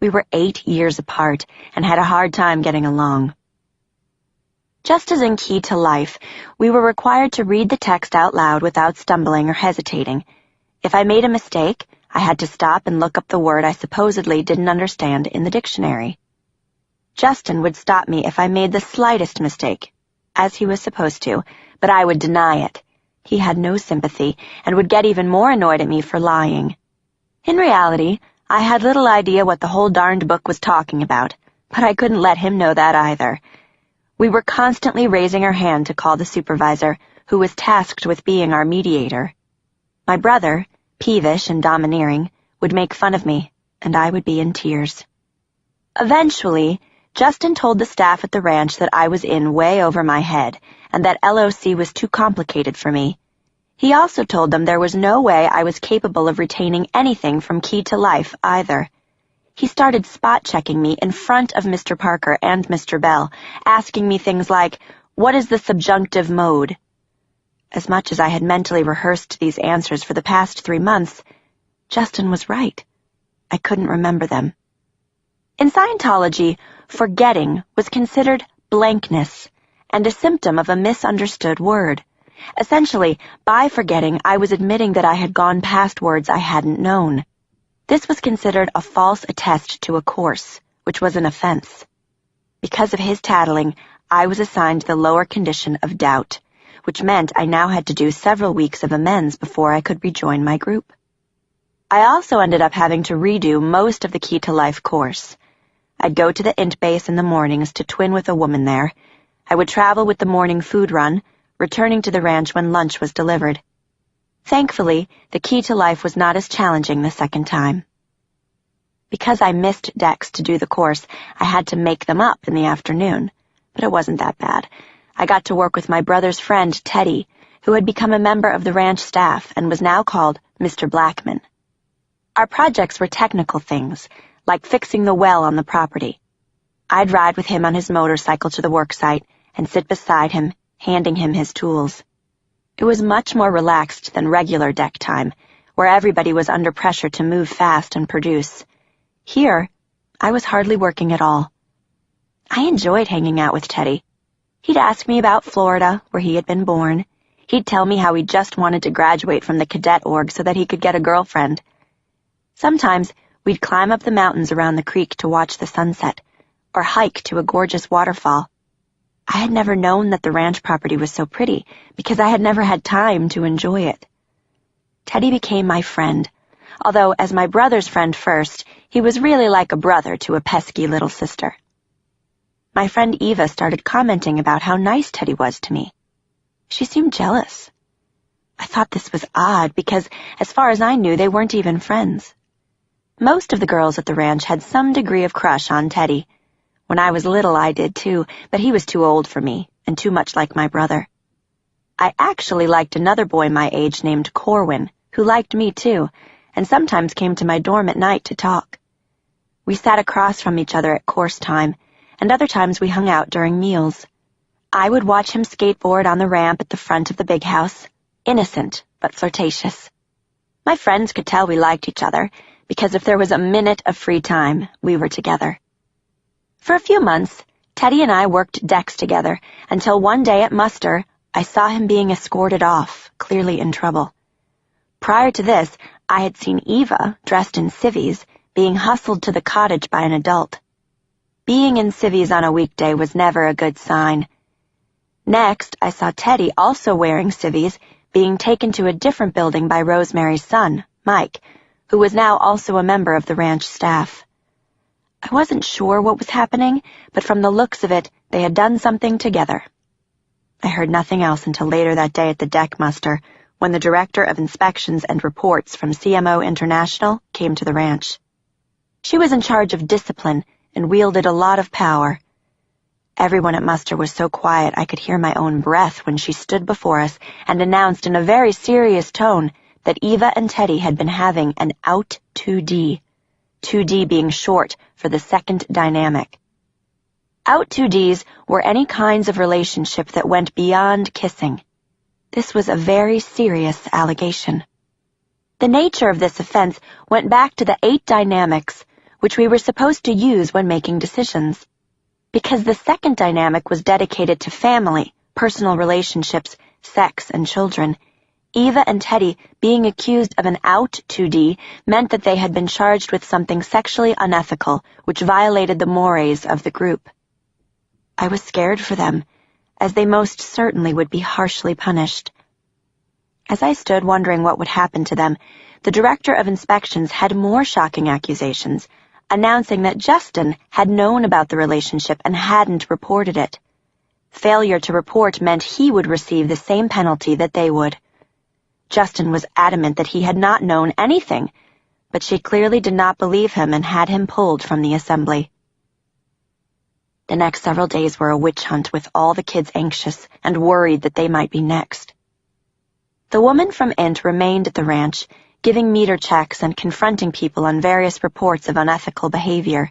We were 8 years apart and had a hard time getting along. Just as in Key to Life, we were required to read the text out loud without stumbling or hesitating. If I made a mistake, I had to stop and look up the word I supposedly didn't understand in the dictionary. Justin would stop me if I made the slightest mistake, as he was supposed to, but I would deny it. He had no sympathy and would get even more annoyed at me for lying. In reality, I had little idea what the whole darned book was talking about, but I couldn't let him know that either. We were constantly raising our hand to call the supervisor, who was tasked with being our mediator. My brother, peevish and domineering, would make fun of me, and I would be in tears. Eventually, Justin told the staff at the ranch that I was in way over my head, and that LOC was too complicated for me. He also told them there was no way I was capable of retaining anything from Key to Life either. He started spot-checking me in front of Mr. Parker and Mr. Bell, asking me things like, "What is the subjunctive mode?" As much as I had mentally rehearsed these answers for the past 3 months, Justin was right. I couldn't remember them. In Scientology, forgetting was considered blankness and a symptom of a misunderstood word. Essentially, by forgetting, I was admitting that I had gone past words I hadn't known. This was considered a false attest to a course, which was an offense. Because of his tattling, I was assigned the lower condition of doubt, which meant I now had to do several weeks of amends before I could rejoin my group. I also ended up having to redo most of the Key to Life course. I'd go to the int base in the mornings to twin with a woman there. I would travel with the morning food run, returning to the ranch when lunch was delivered. Thankfully, the Key to Life was not as challenging the second time. Because I missed decks to do the course, I had to make them up in the afternoon, but it wasn't that bad. I got to work with my brother's friend, Teddy, who had become a member of the ranch staff and was now called Mr. Blackman. Our projects were technical things, like fixing the well on the property. I'd ride with him on his motorcycle to the worksite and sit beside him, handing him his tools. It was much more relaxed than regular deck time, where everybody was under pressure to move fast and produce. Here, I was hardly working at all. I enjoyed hanging out with Teddy. He'd ask me about Florida, where he had been born. He'd tell me how he just wanted to graduate from the cadet org so that he could get a girlfriend. Sometimes we'd climb up the mountains around the creek to watch the sunset, or hike to a gorgeous waterfall. I had never known that the ranch property was so pretty because I had never had time to enjoy it. Teddy became my friend, although as my brother's friend first, he was really like a brother to a pesky little sister. My friend Eva started commenting about how nice Teddy was to me. She seemed jealous. I thought this was odd because, as far as I knew, they weren't even friends. Most of the girls at the ranch had some degree of crush on Teddy. When I was little, I did too, but he was too old for me, and too much like my brother. I actually liked another boy my age named Corwin, who liked me too, and sometimes came to my dorm at night to talk. We sat across from each other at course time, and other times we hung out during meals. I would watch him skateboard on the ramp at the front of the big house, innocent but flirtatious. My friends could tell we liked each other, because if there was a minute of free time, we were together. For a few months, Teddy and I worked decks together, until one day at muster, I saw him being escorted off, clearly in trouble. Prior to this, I had seen Eva, dressed in civvies, being hustled to the cottage by an adult. Being in civvies on a weekday was never a good sign. Next, I saw Teddy, also wearing civvies, being taken to a different building by Rosemary's son, Mike, who was now also a member of the ranch staff. I wasn't sure what was happening, but from the looks of it, they had done something together. I heard nothing else until later that day at the deck muster, when the Director of Inspections and Reports from CMO International came to the ranch. She was in charge of discipline and wielded a lot of power. Everyone at muster was so quiet I could hear my own breath when she stood before us and announced in a very serious tone that Eva and Teddy had been having an out 2D, 2D being short for the second dynamic. Out 2Ds were any kinds of relationship that went beyond kissing. This was a very serious allegation. The nature of this offense went back to the 8 dynamics, which we were supposed to use when making decisions. Because the second dynamic was dedicated to family, personal relationships, sex, and children, Eva and Teddy being accused of an out 2D meant that they had been charged with something sexually unethical, which violated the mores of the group. I was scared for them, as they most certainly would be harshly punished. As I stood wondering what would happen to them, the director of inspections had more shocking accusations, announcing that Justin had known about the relationship and hadn't reported it. Failure to report meant he would receive the same penalty that they would. Justin was adamant that he had not known anything, but she clearly did not believe him and had him pulled from the assembly. The next several days were a witch hunt, with all the kids anxious and worried that they might be next. The woman from INT remained at the ranch, giving meter checks and confronting people on various reports of unethical behavior.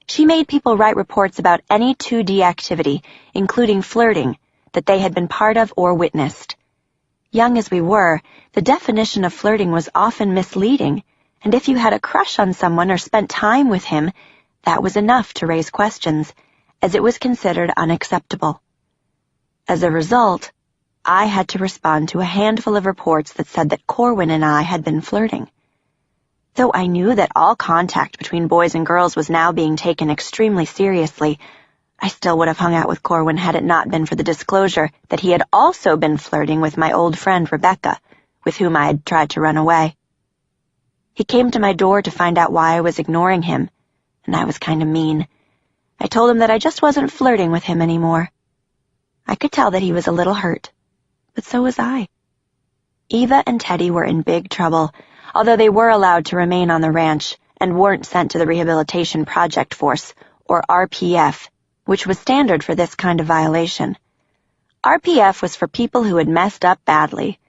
She made people write reports about any 2D activity, including flirting, that they had been part of or witnessed. Young as we were, the definition of flirting was often misleading, and if you had a crush on someone or spent time with him, that was enough to raise questions, as it was considered unacceptable. As a result, I had to respond to a handful of reports that said that Corwin and I had been flirting. Though I knew that all contact between boys and girls was now being taken extremely seriously, I still would have hung out with Corwin had it not been for the disclosure that he had also been flirting with my old friend Rebecca, with whom I had tried to run away. He came to my door to find out why I was ignoring him, and I was kind of mean. I told him that I just wasn't flirting with him anymore. I could tell that he was a little hurt, but so was I. Eva and Teddy were in big trouble, although they were allowed to remain on the ranch and weren't sent to the Rehabilitation Project Force, or RPF, which was standard for this kind of violation. RPF was for people who had messed up badly.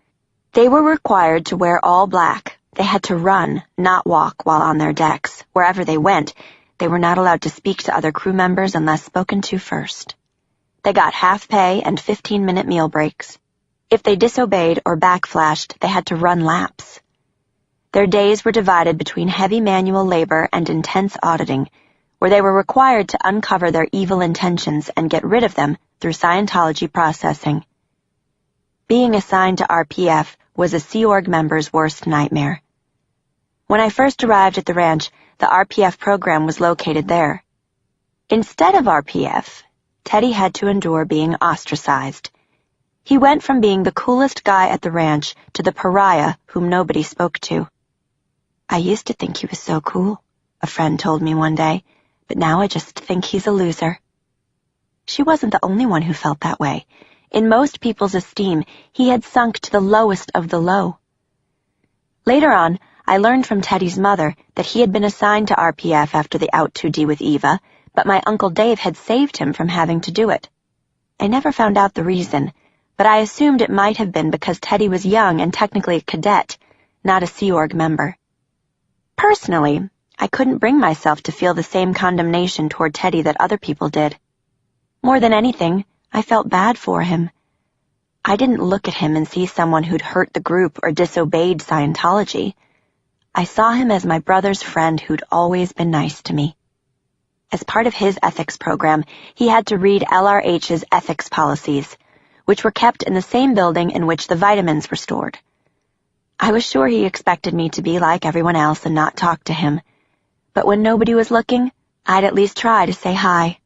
They were required to wear all black. They had to run, not walk, while on their decks. Wherever they went, they were not allowed to speak to other crew members unless spoken to first. They got half pay and 15-minute meal breaks. If they disobeyed or backflashed, they had to run laps. Their days were divided between heavy manual labor and intense auditing, where they were required to uncover their evil intentions and get rid of them through Scientology processing. Being assigned to RPF was a Sea Org member's worst nightmare. When I first arrived at the ranch, the RPF program was located there. Instead of RPF, Teddy had to endure being ostracized. He went from being the coolest guy at the ranch to the pariah whom nobody spoke to. "I used to think he was so cool," a friend told me one day, "but now I just think he's a loser." She wasn't the only one who felt that way. In most people's esteem, he had sunk to the lowest of the low. Later on, I learned from Teddy's mother that he had been assigned to RPF after the out 2D with Eva, but my Uncle Dave had saved him from having to do it. I never found out the reason, but I assumed it might have been because Teddy was young and technically a cadet, not a Sea Org member. Personally, I couldn't bring myself to feel the same condemnation toward Teddy that other people did. More than anything, I felt bad for him. I didn't look at him and see someone who'd hurt the group or disobeyed Scientology. I saw him as my brother's friend who'd always been nice to me. As part of his ethics program, he had to read LRH's ethics policies, which were kept in the same building in which the vitamins were stored. I was sure he expected me to be like everyone else and not talk to him, but when nobody was looking, I'd at least try to say hi.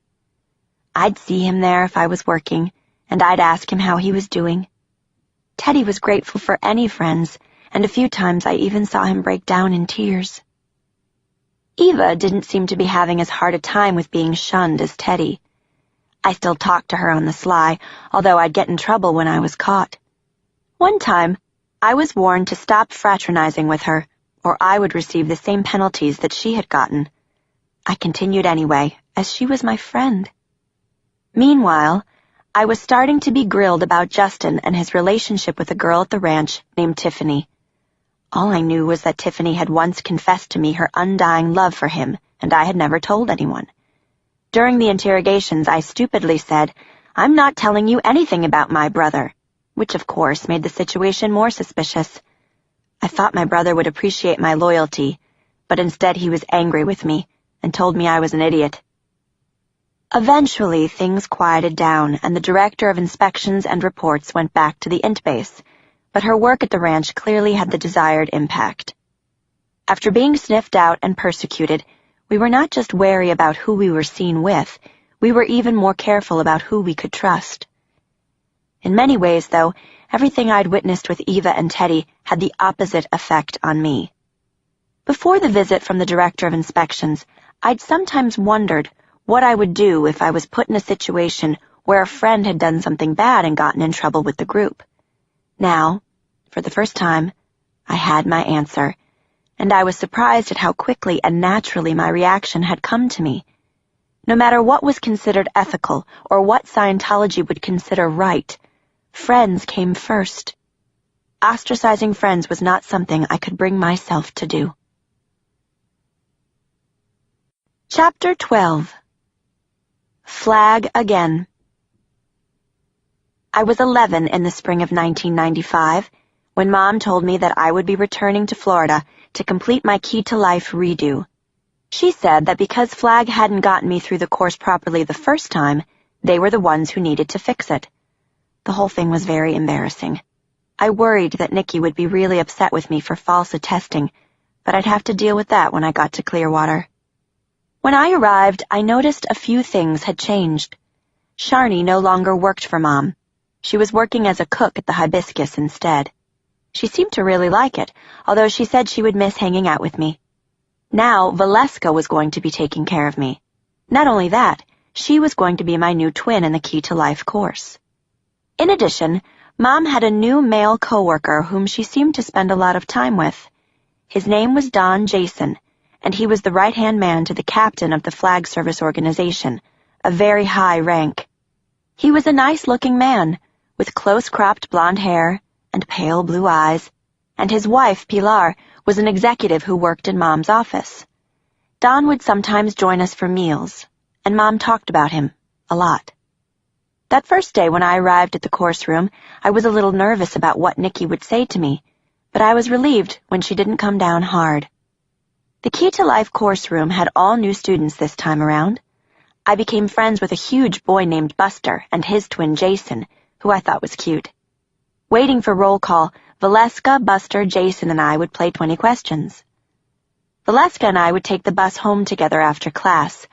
I'd see him there if I was working, and I'd ask him how he was doing. Teddy was grateful for any friends, and a few times I even saw him break down in tears. Eva didn't seem to be having as hard a time with being shunned as Teddy. I still talked to her on the sly, although I'd get in trouble when I was caught. One time, I was warned to stop fraternizing with her, or I would receive the same penalties that she had gotten. I continued anyway, as she was my friend. Meanwhile, I was starting to be grilled about Justin and his relationship with a girl at the ranch named Tiffany. All I knew was that Tiffany had once confessed to me her undying love for him, and I had never told anyone. During the interrogations, I stupidly said, "I'm not telling you anything about my brother," which of course made the situation more suspicious. I thought my brother would appreciate my loyalty, but instead he was angry with me and told me I was an idiot. Eventually, things quieted down, and the director of inspections and reports went back to the INT base, but her work at the ranch clearly had the desired impact. After being sniffed out and persecuted, we were not just wary about who we were seen with, we were even more careful about who we could trust. In many ways, though, everything I'd witnessed with Eva and Teddy had the opposite effect on me. Before the visit from the Director of Inspections, I'd sometimes wondered what I would do if I was put in a situation where a friend had done something bad and gotten in trouble with the group. Now, for the first time, I had my answer, and I was surprised at how quickly and naturally my reaction had come to me. No matter what was considered ethical or what Scientology would consider right, friends came first. Ostracizing friends was not something I could bring myself to do. Chapter 12. Flag Again. I was 11 in the spring of 1995 when Mom told me that I would be returning to Florida to complete my Key to Life redo. She said that because Flag hadn't gotten me through the course properly the first time, they were the ones who needed to fix it. The whole thing was very embarrassing. I worried that Nikki would be really upset with me for false attesting, but I'd have to deal with that when I got to Clearwater. When I arrived, I noticed a few things had changed. Sharni no longer worked for Mom. She was working as a cook at the Hibiscus instead. She seemed to really like it, although she said she would miss hanging out with me. Now, Valeska was going to be taking care of me. Not only that, she was going to be my new twin in the Key to Life course. In addition, Mom had a new male coworker whom she seemed to spend a lot of time with. His name was Don Jason, and he was the right-hand man to the captain of the Flag Service organization, a very high rank. He was a nice-looking man, with close-cropped blonde hair and pale blue eyes, and his wife, Pilar, was an executive who worked in Mom's office. Don would sometimes join us for meals, and Mom talked about him a lot. That first day when I arrived at the course room, I was a little nervous about what Nikki would say to me, but I was relieved when she didn't come down hard. The Key to Life course room had all new students this time around. I became friends with a huge boy named Buster and his twin Jason, who I thought was cute. Waiting for roll call, Valeska, Buster, Jason, and I would play 20 questions. Valeska and I would take the bus home together after class.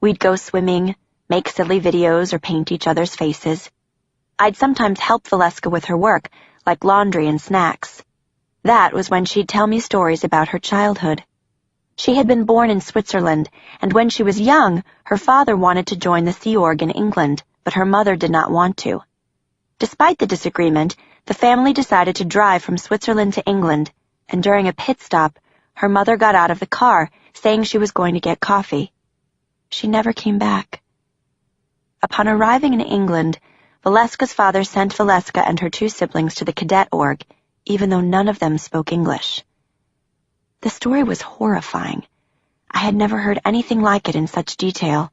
We'd go swimming, make silly videos, or paint each other's faces. I'd sometimes help Valeska with her work, like laundry and snacks. That was when she'd tell me stories about her childhood. She had been born in Switzerland, and when she was young, her father wanted to join the Sea Org in England, but her mother did not want to. Despite the disagreement, the family decided to drive from Switzerland to England, and during a pit stop, her mother got out of the car, saying she was going to get coffee. She never came back. Upon arriving in England, Valeska's father sent Valeska and her two siblings to the cadet org, even though none of them spoke English. The story was horrifying. I had never heard anything like it in such detail.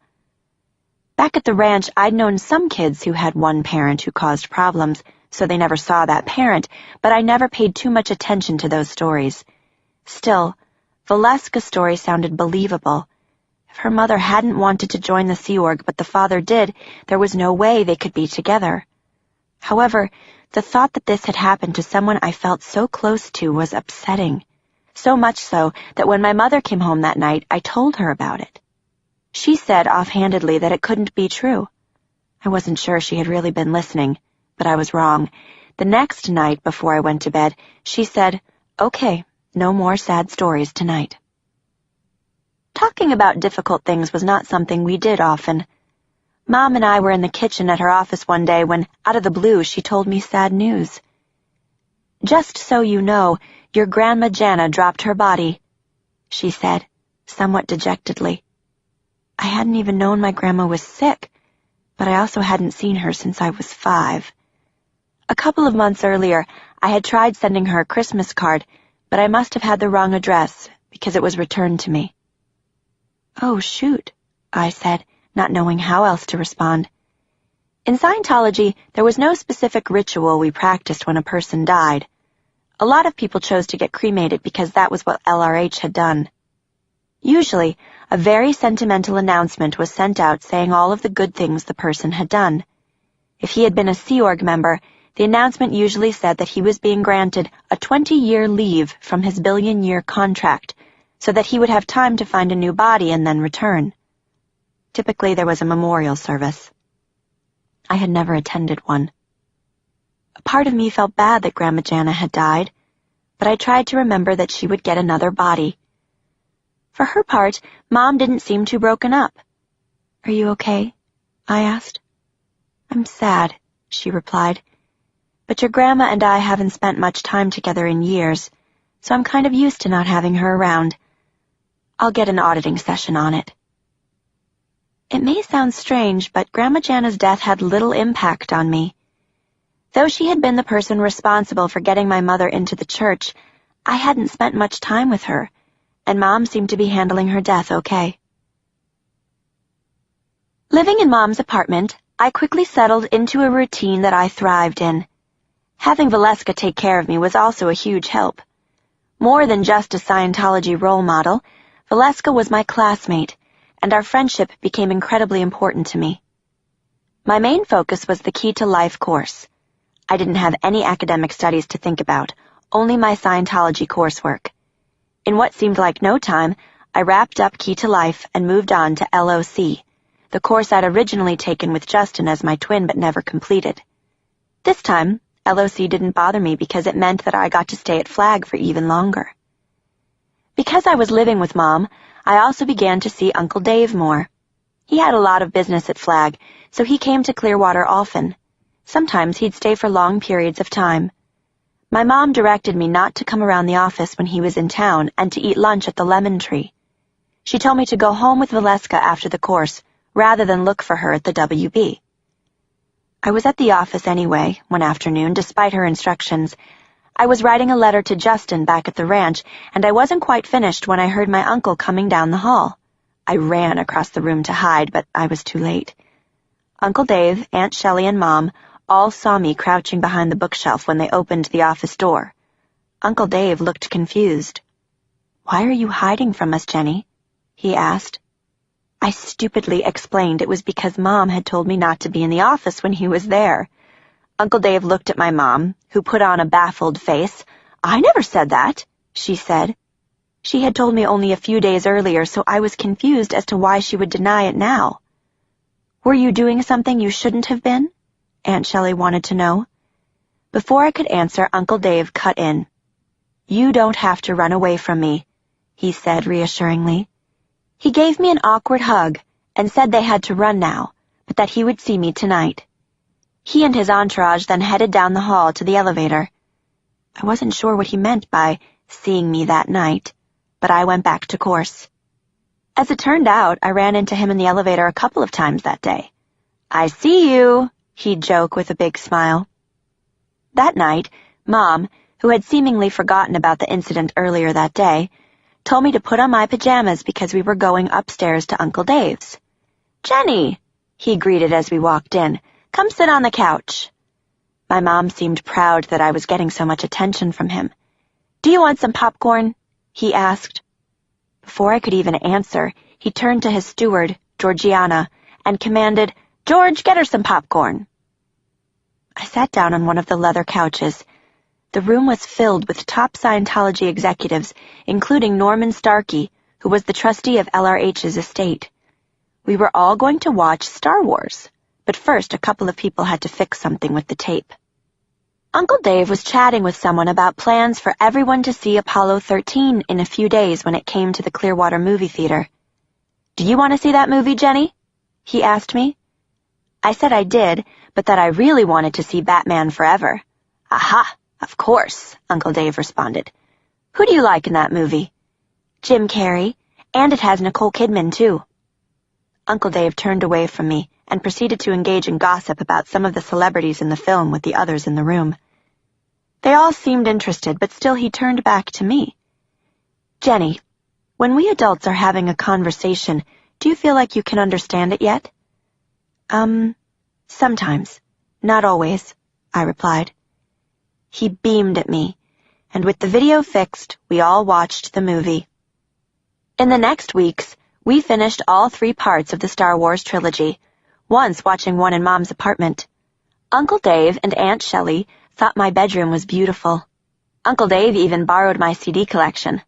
Back at the ranch, I'd known some kids who had one parent who caused problems, so they never saw that parent, but I never paid too much attention to those stories. Still, Valeska's story sounded believable. If her mother hadn't wanted to join the Sea Org, but the father did, there was no way they could be together. However, the thought that this had happened to someone I felt so close to was upsetting. So much so that when my mother came home that night, I told her about it. She said offhandedly that it couldn't be true. I wasn't sure she had really been listening, but I was wrong. The next night before I went to bed, she said, "Okay, no more sad stories tonight." Talking about difficult things was not something we did often. Mom and I were in the kitchen at her office one day when, out of the blue, she told me sad news. "Just so you know, your grandma Jana dropped her body," she said, somewhat dejectedly. I hadn't even known my grandma was sick, but I also hadn't seen her since I was 5. A couple of months earlier, I had tried sending her a Christmas card, but I must have had the wrong address because it was returned to me. "Oh, shoot," I said, not knowing how else to respond. In Scientology, there was no specific ritual we practiced when a person died. A lot of people chose to get cremated because that was what LRH had done. Usually, a very sentimental announcement was sent out saying all of the good things the person had done. If he had been a Sea Org member, the announcement usually said that he was being granted a 20-year leave from his billion-year contract so that he would have time to find a new body and then return. Typically, there was a memorial service. I had never attended one. A part of me felt bad that Grandma Jana had died, but I tried to remember that she would get another body. For her part, Mom didn't seem too broken up. "Are you okay?" I asked. "I'm sad," she replied, "but your grandma and I haven't spent much time together in years, so I'm kind of used to not having her around. I'll get an auditing session on it." It may sound strange, but Grandma Jana's death had little impact on me. Though she had been the person responsible for getting my mother into the church, I hadn't spent much time with her, and Mom seemed to be handling her death okay. Living in Mom's apartment, I quickly settled into a routine that I thrived in. Having Valeska take care of me was also a huge help. More than just a Scientology role model, Valeska was my classmate, and our friendship became incredibly important to me. My main focus was the Key to Life course. I didn't have any academic studies to think about, only my Scientology coursework. In what seemed like no time, I wrapped up Key to Life and moved on to LOC, the course I'd originally taken with Justin as my twin but never completed. This time, LOC didn't bother me because it meant that I got to stay at Flag for even longer. Because I was living with Mom, I also began to see Uncle Dave more. He had a lot of business at Flag, so he came to Clearwater often. Sometimes he'd stay for long periods of time. My mom directed me not to come around the office when he was in town and to eat lunch at the Lemon Tree. She told me to go home with Valeska after the course, rather than look for her at the WB. I was at the office anyway, one afternoon, despite her instructions. I was writing a letter to Justin back at the ranch, and I wasn't quite finished when I heard my uncle coming down the hall. I ran across the room to hide, but I was too late. Uncle Dave, Aunt Shelley, and Mom all saw me crouching behind the bookshelf when they opened the office door. Uncle Dave looked confused. "Why are you hiding from us, Jenny?" he asked. I stupidly explained it was because Mom had told me not to be in the office when he was there. Uncle Dave looked at my mom, who put on a baffled face. "I never said that," she said. She had told me only a few days earlier, so I was confused as to why she would deny it now. "Were you doing something you shouldn't have been?" Aunt Shelley wanted to know. Before I could answer, Uncle Dave cut in. "You don't have to run away from me," he said reassuringly. He gave me an awkward hug and said they had to run now, but that he would see me tonight. He and his entourage then headed down the hall to the elevator. I wasn't sure what he meant by seeing me that night, but I went back to course. As it turned out, I ran into him in the elevator a couple of times that day. "I see you," he'd joke with a big smile. That night, Mom, who had seemingly forgotten about the incident earlier that day, told me to put on my pajamas because we were going upstairs to Uncle Dave's. "Jenny," he greeted as we walked in, "come sit on the couch." My mom seemed proud that I was getting so much attention from him. "Do you want some popcorn?" he asked. Before I could even answer, he turned to his steward, Georgiana, and commanded, "George, get her some popcorn." I sat down on one of the leather couches. The room was filled with top Scientology executives, including Norman Starkey, who was the trustee of LRH's estate. We were all going to watch Star Wars, but first a couple of people had to fix something with the tape. Uncle Dave was chatting with someone about plans for everyone to see Apollo 13 in a few days when it came to the Clearwater movie theater. "Do you want to see that movie, Jenny?" he asked me. I said I did, but that I really wanted to see Batman Forever. "Aha, of course," Uncle Dave responded. "Who do you like in that movie?" "Jim Carrey, and it has Nicole Kidman, too." Uncle Dave turned away from me and proceeded to engage in gossip about some of the celebrities in the film with the others in the room. They all seemed interested, but still he turned back to me. "Jenny, when we adults are having a conversation, do you feel like you can understand it yet?" Sometimes. Not always," I replied. He beamed at me, and with the video fixed, we all watched the movie. In the next weeks, we finished all 3 parts of the Star Wars trilogy, once watching one in Mom's apartment. Uncle Dave and Aunt Shelley thought my bedroom was beautiful. Uncle Dave even borrowed my CD collection.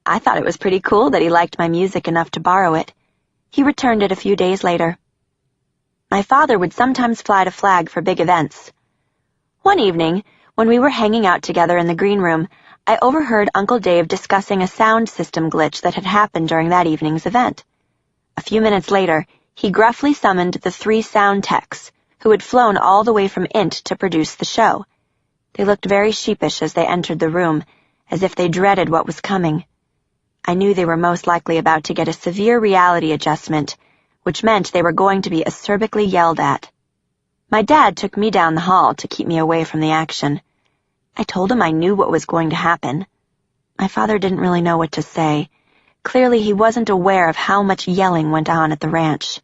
I thought it was pretty cool that he liked my music enough to borrow it. He returned it a few days later. My father would sometimes fly to Flag for big events. One evening, when we were hanging out together in the green room, I overheard Uncle Dave discussing a sound system glitch that had happened during that evening's event. A few minutes later, he gruffly summoned the 3 sound techs, who had flown all the way from Int to produce the show. They looked very sheepish as they entered the room, as if they dreaded what was coming. I knew they were most likely about to get a severe reality adjustment, which meant they were going to be acerbically yelled at. My dad took me down the hall to keep me away from the action. I told him I knew what was going to happen. My father didn't really know what to say. Clearly he wasn't aware of how much yelling went on at the ranch.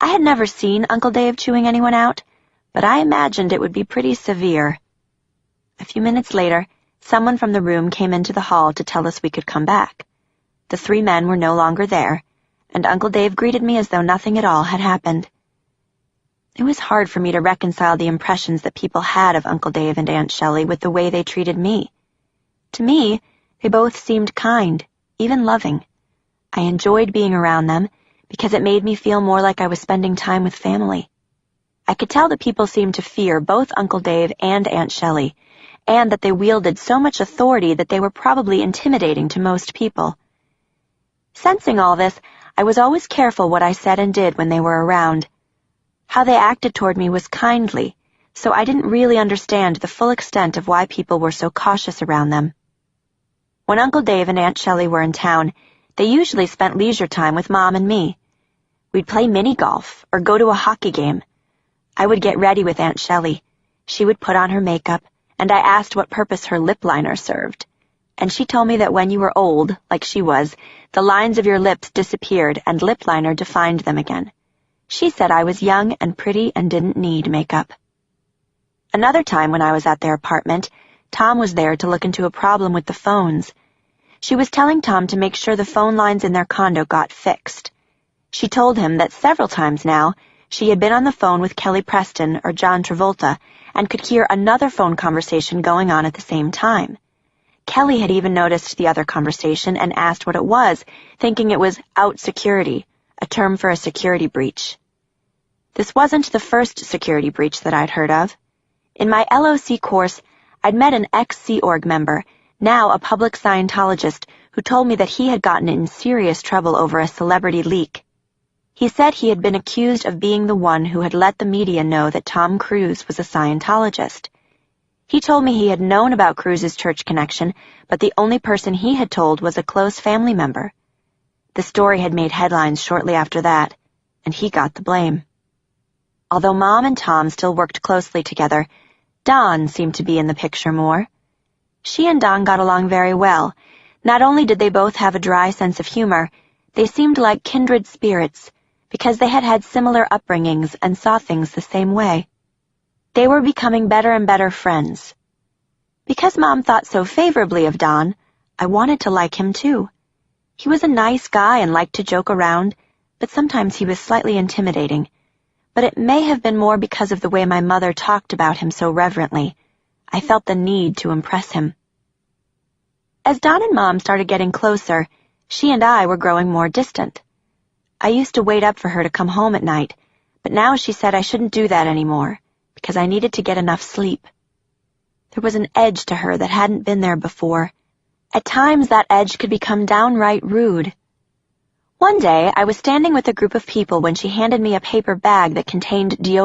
I had never seen Uncle Dave chewing anyone out, but I imagined it would be pretty severe. A few minutes later, someone from the room came into the hall to tell us we could come back. The 3 men were no longer there, and Uncle Dave greeted me as though nothing at all had happened. It was hard for me to reconcile the impressions that people had of Uncle Dave and Aunt Shelley with the way they treated me. To me, they both seemed kind, even loving. I enjoyed being around them because it made me feel more like I was spending time with family. I could tell that people seemed to fear both Uncle Dave and Aunt Shelley, and that they wielded so much authority that they were probably intimidating to most people. Sensing all this, I was always careful what I said and did when they were around. How they acted toward me was kindly, so I didn't really understand the full extent of why people were so cautious around them. When Uncle Dave and Aunt Shelley were in town, they usually spent leisure time with Mom and me. We'd play mini-golf or go to a hockey game. I would get ready with Aunt Shelley. She would put on her makeup, and I asked what purpose her lip liner served. And she told me that when you were old, like she was, the lines of your lips disappeared and lip liner defined them again. She said I was young and pretty and didn't need makeup. Another time when I was at their apartment, Tom was there to look into a problem with the phones. She was telling Tom to make sure the phone lines in their condo got fixed. She told him that several times now, she had been on the phone with Kelly Preston or John Travolta and could hear another phone conversation going on at the same time. Kelly had even noticed the other conversation and asked what it was, thinking it was out security, a term for a security breach. This wasn't the first security breach that I'd heard of. In my LOC course, I'd met an ex-Sea Org member, now a public Scientologist, who told me that he had gotten in serious trouble over a celebrity leak. He said he had been accused of being the one who had let the media know that Tom Cruise was a Scientologist. He told me he had known about Cruise's church connection, but the only person he had told was a close family member. The story had made headlines shortly after that, and he got the blame. Although Mom and Tom still worked closely together, Dawn seemed to be in the picture more. She and Dawn got along very well. Not only did they both have a dry sense of humor, they seemed like kindred spirits, because they had had similar upbringings and saw things the same way. They were becoming better and better friends. Because Mom thought so favorably of Don, I wanted to like him too. He was a nice guy and liked to joke around, but sometimes he was slightly intimidating. But it may have been more because of the way my mother talked about him so reverently. I felt the need to impress him. As Don and Mom started getting closer, she and I were growing more distant. I used to wait up for her to come home at night, but now she said I shouldn't do that anymore, because I needed to get enough sleep. There was an edge to her that hadn't been there before. At times that edge could become downright rude. One day I was standing with a group of people when she handed me a paper bag that contained deodorant.